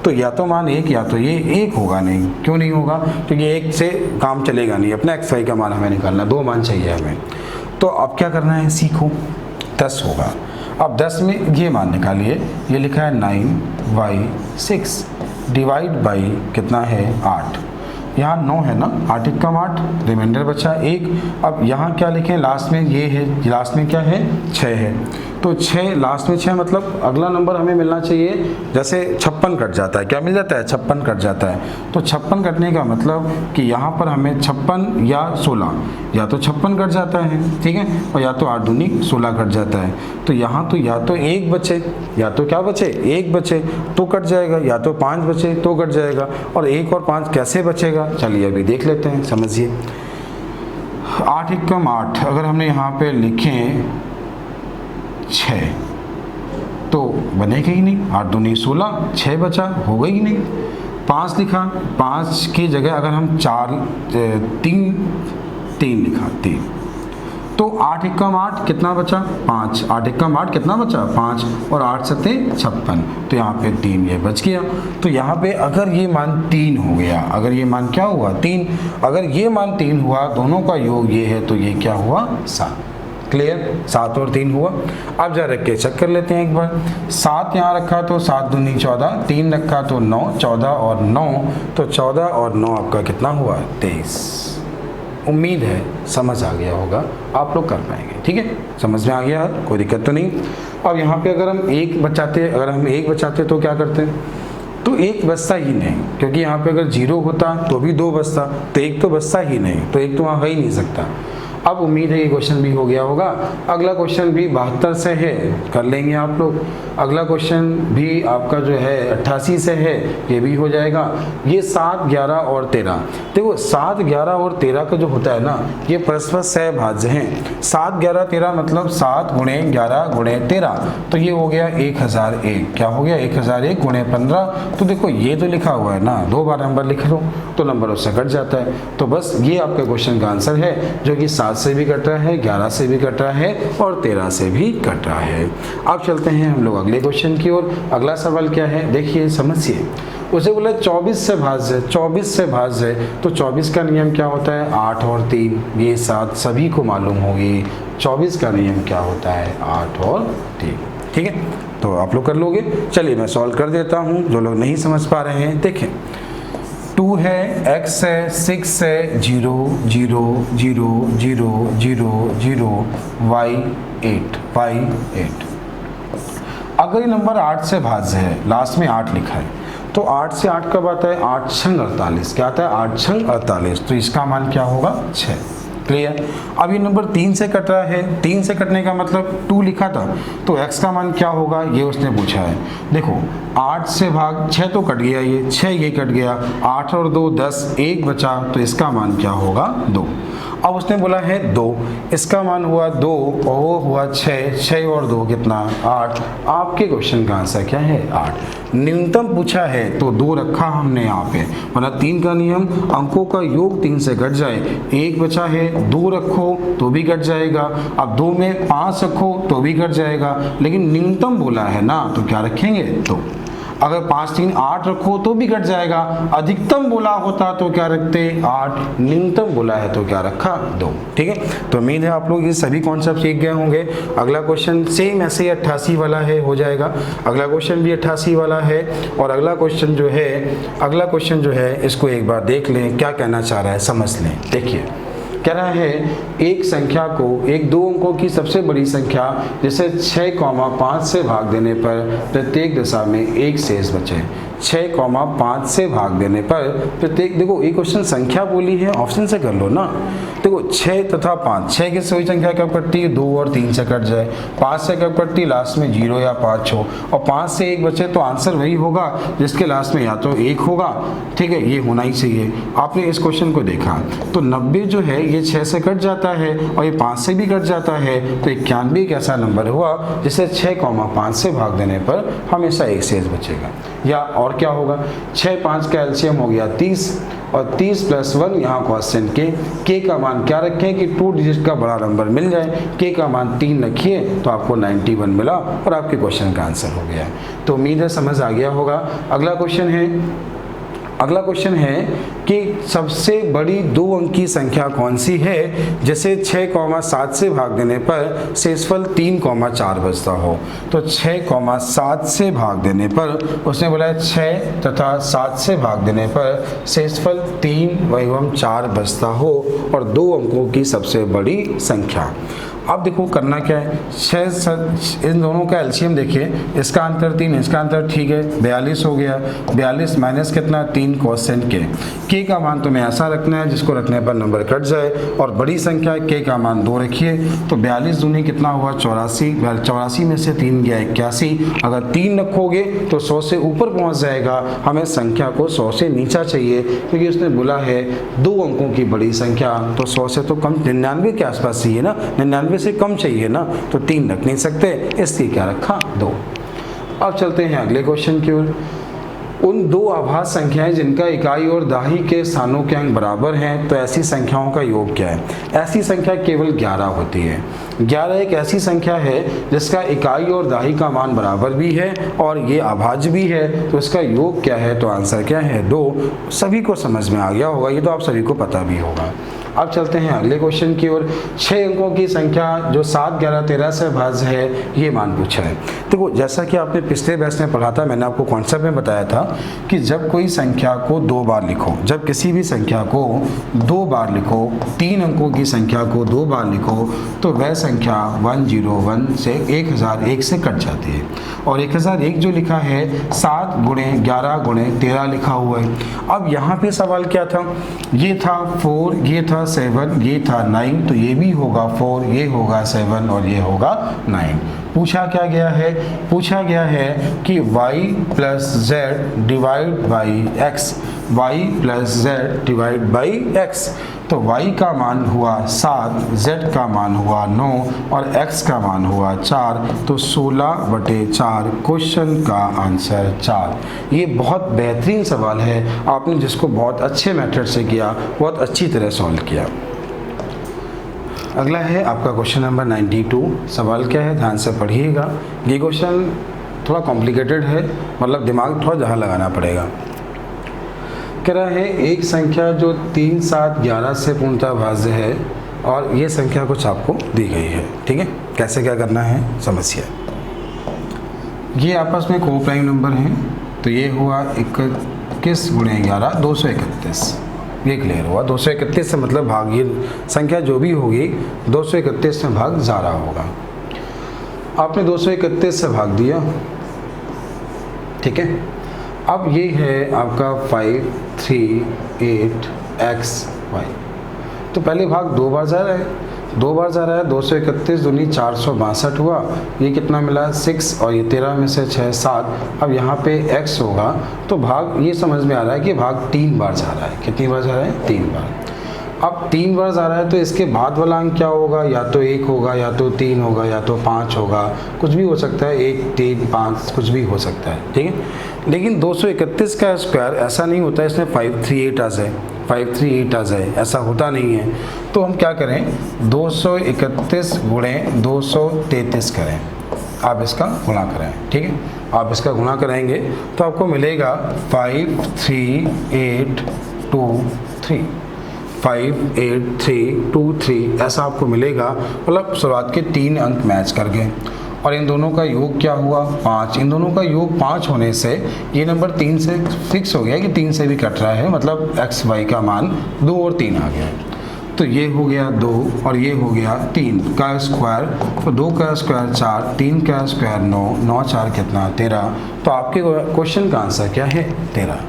तो या तो मान 1 या तो ये 1 होगा नहीं। क्यों नहीं होगा? क्योंकि 1 से काम चलेगा नहीं, अपना x y का मान हमें निकालना, 2 मान चाहिए हमें। तो अब क्या करना है? सीखो। 10 होगा। अब 10 में ये मान निकालिए, ये लिखा है 9y6 डिवाइड बाई कितना है? 8। यहाँ 9 है ना, 8 1 8, रिमाइंडर बचा 1। अब यहाँ क्या लिखें? लास्ट में ये है, लास्ट में क्या है? 6 है। तो 6 लास्ट में 6 मतलब अगला नंबर हमें मिलना चाहिए, जैसे 56 कट जाता है, क्या मिल जाता है 56 कट जाता है। तो 56 कटने का मतलब कि यहाँ पर हमें 56 या 16, या तो 56 कट जाता है, ठीक है, और या तो 8 दूनी 16 कट जाता है। तो यहाँ तो या तो 1 बचे, या तो क्या बचे 1 बचे तो कट जाएगा, या तो 5 बचे तो कट जाएगा। और 1 और 5 कैसे बचेगा, चलिए अभी देख लेते हैं, समझिए। 8 एकम 8, अगर हमने यहाँ पे लिखें 6 तो बनेगा ही नहीं, 8 दूनी 16, 6 बचा, होगा ही नहीं। 5 लिखा, 5 की जगह अगर हम 3 लिखा 3, तो 8 एकम 8 कितना बचा 5, 8 एकम 8 कितना बचा 5, और 8 सत्ते 56, तो यहाँ पे 3 ये बच गया। तो यहाँ पे अगर ये मान 3 हो गया, अगर ये मान क्या हुआ 3, अगर ये मान 3 हुआ, दोनों का योग ये है, तो ये क्या हुआ 7। क्लियर, 7 और 3 हुआ। अब जरा रख के चेक कर लेते हैं एक बार। 7 यहाँ रखा तो 7 दूनी 14, 3 रखा तो 9, 14 और 9, तो 14 और 9 आपका कितना हुआ 23। उम्मीद है समझ आ गया होगा, आप लोग कर पाएंगे, ठीक है, समझ में आ गया, कोई दिक्कत तो नहीं। अब यहाँ पे अगर हम 1 बचाते, अगर हम 1 बचाते तो क्या करते हैं, तो 1 बचता ही नहीं, क्योंकि यहाँ पे अगर 0 होता तो भी 2 बचता, तो 1 तो बचता ही नहीं, तो 1 तो वहाँ हो ही नहीं सकता। अब उम्मीद है ये क्वेश्चन भी हो गया होगा। अगला क्वेश्चन भी 72 से है, कर लेंगे आप लोग। अगला क्वेश्चन भी आपका जो है 88 से है, ये भी हो जाएगा। ये 7, 11 और 13, देखो 7, 11 और 13 का जो होता है ना, ये परस्पर सहभाज्य हैं। 7, 11, 13 मतलब 7 गुणे 11 गुणे 13, तो ये हो गया 1001। क्या हो गया 1001 गुणे 15, तो देखो ये तो लिखा हुआ है ना, 2 बार नंबर लिख लो तो नंबर उससे कट जाता है। तो बस ये आपके क्वेश्चन का आंसर है, जो कि 7 से भी कट रहा है, 11 से भी कट रहा है और 13 से भी कट रहा है। अब चलते हैं हम लोग अगले क्वेश्चन की ओर। अगला सवाल क्या है, देखिए समझिए। उसे बोला 24 से भाज्य, 24 से भाज्य, तो 24 का नियम क्या होता है 8 और 3, ये 7 सभी को मालूम होगी। 24 का नियम क्या होता है 8 और 3, ठीक है, तो आप लोग कर लोगे। चलिए मैं सॉल्व कर देता हूँ, जो लोग नहीं समझ पा रहे हैं देखें। 2 है, x है, 6 है, 0 0 0 0 0 0 y 8। अगर ये नंबर 8 से भाज्य है, लास्ट में 8 लिखा है, तो 8 से 8 कब आता है 8 छंग 48, क्या आता है 8 छंग 48, तो इसका मान क्या होगा 6। क्लियर। अब ये नंबर 3 से कट रहा है, 3 से कटने का मतलब 2 लिखा था, तो x का मान क्या होगा ये उसने पूछा है। देखो 8 से भाग 6 तो कट गया, ये 6 ये कट गया, 8 और 2 10, 1 बचा, तो इसका मान क्या होगा 2। अब उसने बोला है 2, इसका मान हुआ 2 और वो हुआ 6, 6 और 2 कितना 8। आपके क्वेश्चन का आंसर क्या है 8। न्यूनतम पूछा है तो 2 रखा हमने यहाँ पे, मतलब 3 का नियम, अंकों का योग 3 से घट जाए, 1 बचा है, 2 रखो तो भी घट जाएगा, अब 2 में 5 रखो तो भी घट जाएगा, लेकिन न्यूनतम बोला है ना तो क्या रखेंगे 2। अगर 5 3 8 रखो तो भी घट जाएगा, अधिकतम बोला होता तो क्या रखते 8, न्यूनतम बोला है तो क्या रखा 2। ठीक है, तो उम्मीद है आप लोग ये सभी कॉन्सेप्ट सीख गए होंगे। अगला क्वेश्चन सेम ऐसे ही 88 वाला है, हो जाएगा। अगला क्वेश्चन भी 88 वाला है, और अगला क्वेश्चन जो है इसको एक बार देख लें, क्या कहना चाह रहा है समझ लें। देखिए कह रहा है एक संख्या को, एक 2 अंकों की सबसे बड़ी संख्या जिसे 6,5 से भाग देने पर प्रत्येक दशा में 1 शेष बचे। 6,5 से भाग देने पर प्रत्येक, देखो ये क्वेश्चन संख्या बोली है, ऑप्शन से कर लो ना। देखो 6 तथा 5, 6 की सही संख्या कब कटती है 2 और 3 से कट जाए, 5 से कब कटती लास्ट में 0 या 5 हो, और 5 से 1 बचे तो आंसर वही होगा जिसके लास्ट में या तो 1 होगा। ठीक है, ये होना ही चाहिए। आपने इस क्वेश्चन को देखा तो 90 जो है ये 6 से कट जाता है और ये 5 से भी कट जाता है, तो 91 एक ऐसा नंबर हुआ जिसे 6,5 से भाग देने पर हमेशा 1 शेष बचेगा। या और क्या होगा, 6 5 का एलसीएम हो गया 30, और 30 + 1 यहाँ क्वेश्चन के का मान क्या रखें कि 2 डिजिट का बड़ा नंबर मिल जाए, के का मान 3 रखिए तो आपको 91 मिला और आपके क्वेश्चन का आंसर हो गया। तो उम्मीद है समझ आ गया होगा। अगला क्वेश्चन है कि सबसे बड़ी 2 अंक की संख्या कौन सी है जिसे 6,7 से भाग देने पर शेषफल 3,4 बचता हो। तो 6,7 से भाग देने पर उसने बोला 6 तथा 7 से भाग देने पर शेषफल 3 एवं 4 बचता हो और 2 अंकों की सबसे बड़ी संख्या। अब देखो करना क्या है, 6 इन दोनों का एलसीएम देखिए, इसका अंतर 3, इसका अंतर ठीक है 42 हो गया। 42 माइनस कितना 3 कोसेंट के का मान तुम्हें ऐसा रखना है जिसको रखने पर नंबर कट जाए और बड़ी संख्या के का मान 2 रखिए। तो 42 दूनी कितना हुआ 84, 84 में से 3 गया 81। अगर 3 रखोगे तो 100 से ऊपर पहुंच जाएगा, हमें संख्या को 100 से नीचा चाहिए क्योंकि उसने बोला है 2 अंकों की बड़ी संख्या, तो 100 से तो कम 99 के आसपास चाहिए ना, 99 से कम चाहिए ना, तो 3 रख नहीं सकते, इसलिए क्या रखा 2। अब चलते हैं अगले क्वेश्चन की ओर। उन 2 आभास संख्याएं जिनका इकाई और दाही के स्थानों के अंक बराबर हैं, तो ऐसी संख्याओं का योग क्या है। ऐसी संख्या केवल 11 होती है। 11 एक ऐसी संख्या है जिसका इकाई और दाही का मान बराबर भी है और ये अभाज्य भी है, तो इसका योग क्या है, तो आंसर क्या है 2। सभी को समझ में आ गया होगा, ये तो आप सभी को पता भी होगा। अब चलते हैं अगले क्वेश्चन की ओर। 6 अंकों की संख्या जो 7, 11, 13 से भाज्य है, ये मान पूछा है। देखो जैसा कि आपने पिछले बैच में पढ़ा था, मैंने आपको कॉन्सेप्ट में बताया था कि जब कोई संख्या को 2 बार लिखो, जब किसी भी संख्या को 2 बार लिखो, 3 अंकों की संख्या को 2 बार लिखो, तो वह संख्या 101 से 1001 से कट जाती है। और 1001 जो लिखा है 7 गुणे 11 गुणे 13 लिखा हुआ है। अब यहाँ पे सवाल क्या था, ये था 4, ये था 7, ये था 9, तो ये भी होगा 4, ये होगा 7 और ये होगा 9। पूछा क्या गया है, पूछा गया है कि y plus z divide by x, y plus z divide by x। तो y का मान हुआ 7, z का मान हुआ 9 और x का मान हुआ 4, तो 16/4 क्वेश्चन का आंसर 4। ये बहुत बेहतरीन सवाल है, आपने जिसको बहुत अच्छे मेथड से किया, बहुत अच्छी तरह सॉल्व किया। अगला है आपका क्वेश्चन नंबर 92। सवाल क्या है, ध्यान से पढ़िएगा। ये क्वेश्चन थोड़ा कॉम्प्लिकेटेड है, मतलब दिमाग थोड़ा ज़्यादा लगाना पड़ेगा। कह रहा है एक संख्या जो 3, 7, 11 से पूर्णतः भाज्य है और ये संख्या कुछ आपको दी गई है, ठीक है। कैसे क्या करना है समस्या। ये आपस में को प्राइम नंबर हैं, तो ये हुआ 21 गुणे 11 231, ये क्लियर हुआ। 231 से मतलब भाग, ये संख्या जो भी होगी 231 में भाग जा रहा होगा। आपने 231 से भाग दिया, ठीक है। अब ये है आपका 5, 3, 8 x y। तो पहले भाग 2 बार जा रहा है, 2 बार जा रहा है। 231 दूनी 462 हुआ, ये कितना मिला 6 और ये 13 में से 6 7। अब यहाँ पे x होगा, तो भाग ये समझ में आ रहा है कि भाग 3 बार जा रहा है। कितनी बार जा रहा है 3 बार। अब 3 बार जा रहा है तो इसके बाद वाला अंक क्या होगा, या तो 1 होगा, या तो 3 होगा, या तो 5 होगा, कुछ भी हो सकता है, 1, 3, 5 कुछ भी हो सकता है, ठीक है। लेकिन 231 का स्क्वायर ऐसा नहीं होता है इसमें 538 आ जाए, 538 आ जाए, ऐसा होता नहीं है। तो हम क्या करें, 231 गुणे 233 करें, आप इसका गुणा करें, ठीक है। आप इसका गुणा करेंगे तो आपको मिलेगा 5, 3, 8, 2, 3, 5, 8, 3, 2, 3, ऐसा आपको मिलेगा। मतलब शुरुआत के 3 अंक मैच कर गए और इन दोनों का योग क्या हुआ 5। इन दोनों का योग 5 होने से ये नंबर 3 से फिक्स हो गया कि 3 से भी कट रहा है, मतलब x y का मान 2 और 3 आ गया। तो ये हो गया 2 और ये हो गया 3 का स्क्वायर, तो 2 का स्क्वायर 4, 3 का स्क्वायर 9, 9 4 कितना 13। तो आपके क्वेश्चन का आंसर क्या है 13।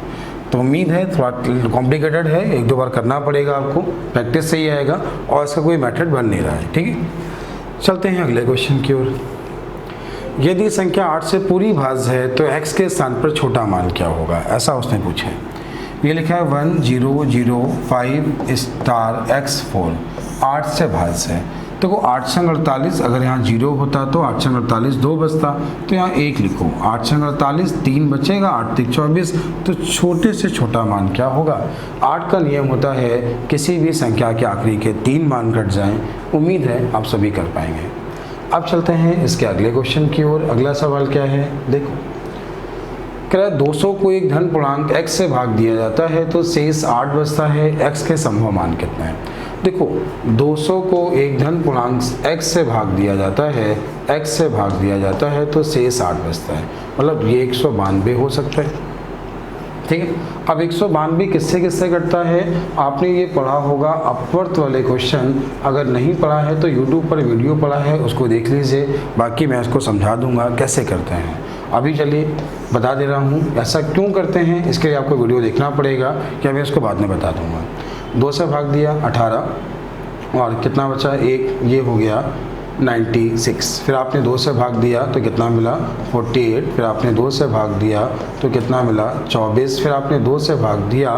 तो उम्मीद है थोड़ा कॉम्प्लिकेटेड है, 1-2 बार करना पड़ेगा आपको, प्रैक्टिस से ही आएगा और इसका कोई मेथड बन नहीं रहा है, ठीक है। चलते हैं अगले क्वेश्चन की ओर। यदि संख्या 8 से पूरी भाज्य है तो x के स्थान पर छोटा मान क्या होगा, ऐसा उसने पूछा है। ये लिखा है 1005 स्टार x4, 8 से भाज्य है। देखो 8 संग 48, अगर यहाँ 0 होता तो 8 संग 48 2 बचता, तो यहाँ 1 लिखो। 8 संग 48 3 बचेगा, 8 3 24, तो छोटे से छोटा मान क्या होगा। 8 का नियम होता है किसी भी संख्या के आखिरी के 3 मान कट जाएं। उम्मीद है आप सभी कर पाएंगे। अब चलते हैं इसके अगले क्वेश्चन की ओर। अगला सवाल क्या है, देखो। 8 कह रहा है 200 को एक धन पूर्णांक x से भाग दिया जाता है तो शेष 8 बचता है, x के संभव मान कितना है। देखो 200 को एक धन पूर्णांक x से भाग दिया जाता है, x से भाग दिया जाता है तो शेष 8 बचता है, मतलब ये 192 हो सकता है। ठीक है, अब 192 किससे किससे कटता है, आपने ये पढ़ा होगा अपवर्त वाले क्वेश्चन, अगर नहीं पढ़ा है तो यूट्यूब पर वीडियो पढ़ा है उसको देख लीजिए, बाकी मैं इसको समझा दूंगा कैसे करते हैं। अभी चलिए बता दे रहा हूँ ऐसा क्यों करते हैं, इसके लिए आपको वीडियो देखना पड़ेगा, क्या मैं इसको बाद में बता दूंगा। 2 से भाग दिया 18 और कितना बचा 1, ये हो गया 96। फिर आपने 2 से भाग दिया तो कितना मिला 48। फिर आपने 2 से भाग दिया तो कितना मिला 24। फिर आपने 2 से भाग दिया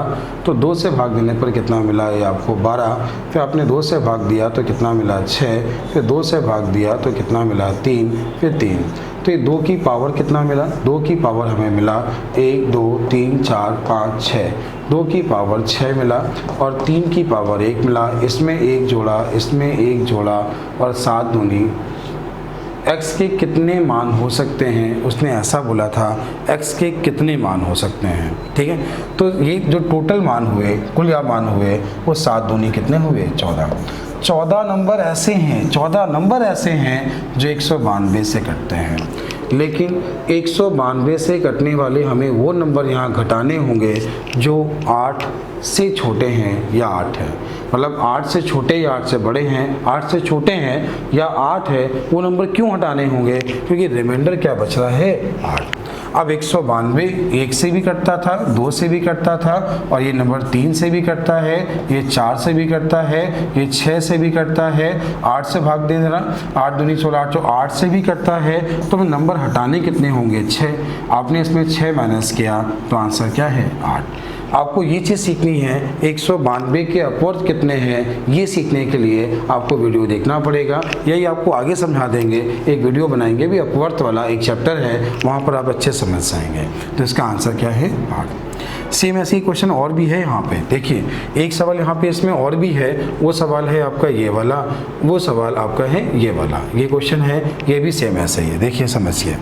तो 2 से भाग देने पर कितना मिला ये आपको 12। फिर आपने 2 से भाग दिया तो कितना मिला 6। फिर 2 से भाग दिया तो कितना मिला 3। फिर 3, तो ये 2 की पावर कितना मिला, 2 की पावर हमें मिला 1 2 3 4 5 6, 2 की पावर 6 मिला और 3 की पावर 1 मिला, इसमें 1 जोड़ा, इसमें 1 जोड़ा और 7 दूनी x के कितने मान हो सकते हैं, उसने ऐसा बोला था x के कितने मान हो सकते हैं। ठीक है, तो ये जो टोटल मान हुए, कुल मान हुए वो 7 दूनी कितने हुए 14। 14 नंबर ऐसे हैं, 14 नंबर ऐसे हैं जो 192 से कटते हैं, लेकिन 192 से कटने वाले हमें वो नंबर यहाँ घटाने होंगे जो 8 से छोटे हैं या 8 है, मतलब 8 से छोटे या 8 से बड़े हैं, 8 से छोटे हैं या 8 है, वो नंबर क्यों हटाने होंगे, क्योंकि रिमाइंडर क्या बच रहा है 8। अब 192 1 से भी कटता था, 2 से भी कटता था और ये नंबर 3 से भी कटता है, ये 4 से भी कटता है, ये 6 से भी कटता है, 8 से भाग दे देना, 8 दूनी 16 8, 8 से भी कटता है, तो हमें नंबर हटाने कितने होंगे 6। आपने इसमें 6 माइनस किया तो आंसर क्या है 8। आपको ये चीज़ सीखनी है 192 के अपवर्त कितने हैं, ये सीखने के लिए आपको वीडियो देखना पड़ेगा, यही आपको आगे समझा देंगे। एक वीडियो बनाएंगे भी अपवर्त वाला, एक चैप्टर है, वहाँ पर आप अच्छे समझ जाएंगे। तो इसका आंसर क्या है 8। सेम ऐसे ही क्वेश्चन और भी है यहाँ पे, देखिए एक सवाल यहाँ पे इसमें और भी है, वो सवाल है आपका ये वाला, वो सवाल आपका है ये वाला, ये क्वेश्चन है, ये भी सेम ऐसे ही है। देखिए समझिए,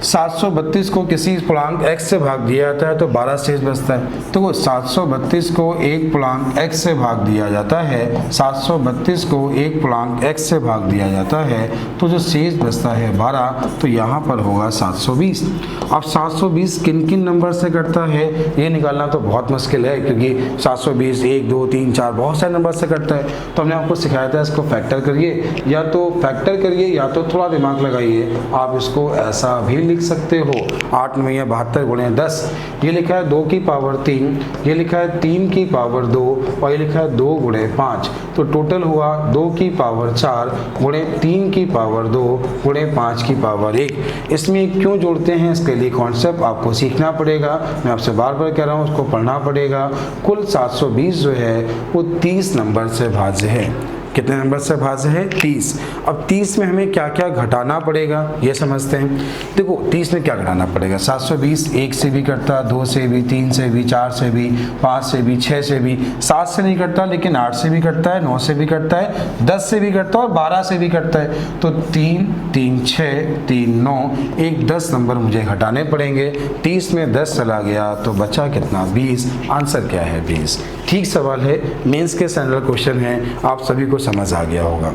732 को किसी पूर्णांक x से भाग दिया जाता है तो 12 शेष बचता है। तो 732 को एक पूर्णांक x से भाग दिया जाता है, 732 को एक पूर्णांक x से भाग दिया जाता है तो जो शेष बचता है 12, तो यहाँ पर होगा 720। अब 720 किन किन नंबर से कटता है ये निकालना तो बहुत मुश्किल है, क्योंकि 720 1 2 3 4 बहुत सारे नंबर से कटता है। तो हमने आपको सिखाया था इसको फैक्टर करिए, या तो फैक्टर करिए या तो थोड़ा दिमाग लगाइए। आप इसको ऐसा भी लिख सकते हो 8 9 72 गुणे 10, ये लिखा है 2 की पावर 3, ये लिखा है 3 की पावर 2 और ये लिखा है 2 गुणे 5, तो टोटल हुआ 2 की पावर 4 गुणे 3 की पावर 2 गुणे 5 की पावर 1। इसमें क्यों जोड़ते हैं, इसके लिए कॉन्सेप्ट आपको सीखना पड़ेगा, मैं आपसे बार बार कह रहा हूँ उसको पढ़ना पड़ेगा। कुल 720 जो है वो 30 नंबर से भाज्य है। कितने नंबर से भाज्य है 30। अब 30 में हमें क्या क्या घटाना पड़ेगा ये समझते हैं। देखो 30 में क्या घटाना पड़ेगा, 720 1 से भी कटता, 2 से भी, 3 से भी, 4 से भी, 5 से भी, 6 से भी, 7 से नहीं कटता लेकिन 8 से भी कटता है, 9 से भी कटता है, 10 से भी कटता है और 12 से भी कटता है। तो 3 3 6 3 9, एक 10 नंबर मुझे घटाने पड़ेंगे। 30 में 10 चला गया तो बचा कितना 20। आंसर क्या है 20। ठीक सवाल है, मेंस के स्टैंडर्ड क्वेश्चन है, आप सभी को समझ आ गया होगा।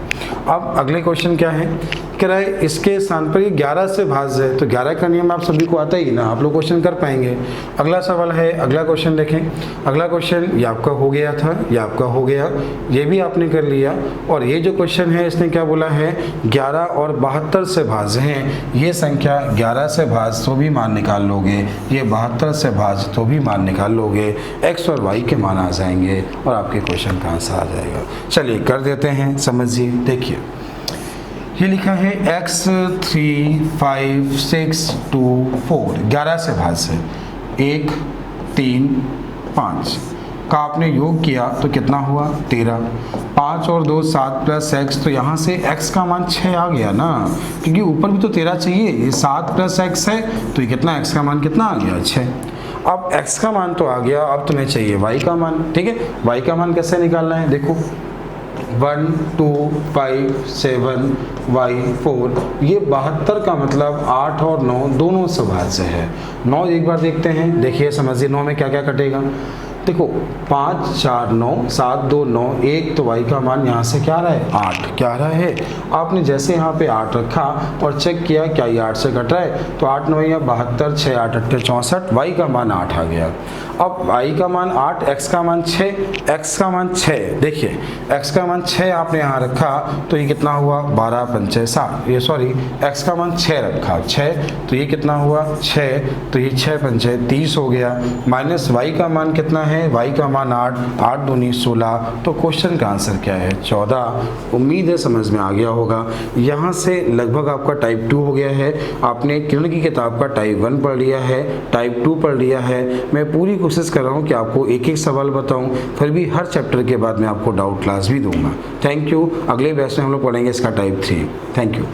अब अगले क्वेश्चन क्या है, कह रहा है इसके स्थान पर ये 11 से भाज्य है, तो 11 का नियम आप सभी को आता ही ना, आप लोग क्वेश्चन कर पाएंगे। अगला सवाल है, अगला क्वेश्चन देखें। अगला क्वेश्चन ये आपका हो गया था, ये आपका हो गया, ये भी आपने कर लिया। और ये जो क्वेश्चन है इसने क्या बोला है 11 और 72 से भाज्य हैं। ये संख्या 11 से भाज्य तो भी मान निकाल लोगे, ये 72 से भाज्य तो भी मान निकाल लोगे, x और y के मान आ जाएंगे और आपके क्वेश्चन का आंसर आ जाएगा। चलिए कर देते हैं, समझिए। देखिए ये लिखा है x 3 5 6 2 4, 11 से भाज्य 1 3 5 का आपने योग किया तो कितना हुआ 13। 5 और 2 7 प्लस x, तो यहाँ से x का मान 6 आ गया ना, क्योंकि ऊपर भी तो 13 चाहिए, ये 7 प्लस x है तो ये कितना x का मान कितना आ गया 6। अब x का मान तो आ गया, अब तुम्हें चाहिए y का मान। ठीक है, y का मान कैसे निकालना है, देखो 1 2 5 7 y 4, ये 72 का मतलब 8 और 9 दोनों सभाज्य है। 9 एक बार देखते हैं, देखिए समझिए 9 में क्या क्या कटेगा। देखो 5 4 9 7 2 9 1, तो y का मान यहाँ से क्या आ रहा है 8, क्या आ रहा है। आपने जैसे यहाँ पे 8 रखा और चेक किया क्या ये 8 से कट रहा है, तो 8 9 या 72, 6 8 8 64, y का मान 8 आ गया। अब y का मान 8, x का मान 6, x का मान 6, देखिए x का मान 6 आपने यहाँ रखा तो ये कितना हुआ 12 पंचे 60, ये सॉरी x का मान 6 रखा 6, तो ये कितना हुआ 6, तो ये 6 पंचे 30 हो गया। माइनस y का मान कितना है, y का मान 8, 8 दूनी 16, तो क्वेश्चन का आंसर क्या है 14। उम्मीद है समझ में आ गया होगा। यहाँ से लगभग आपका टाइप 2 हो गया है। आपने किरण की किताब का टाइप 1 पढ़ लिया है, टाइप 2 पढ़ लिया है। मैं पूरी कोशिश कर रहा हूँ कि आपको एक एक सवाल बताऊँ, फिर भी हर चैप्टर के बाद मैं आपको डाउट क्लास भी दूंगा। Thank you. अगले बैच में हम लोग पढ़ेंगे इसका टाइप 3। Thank you.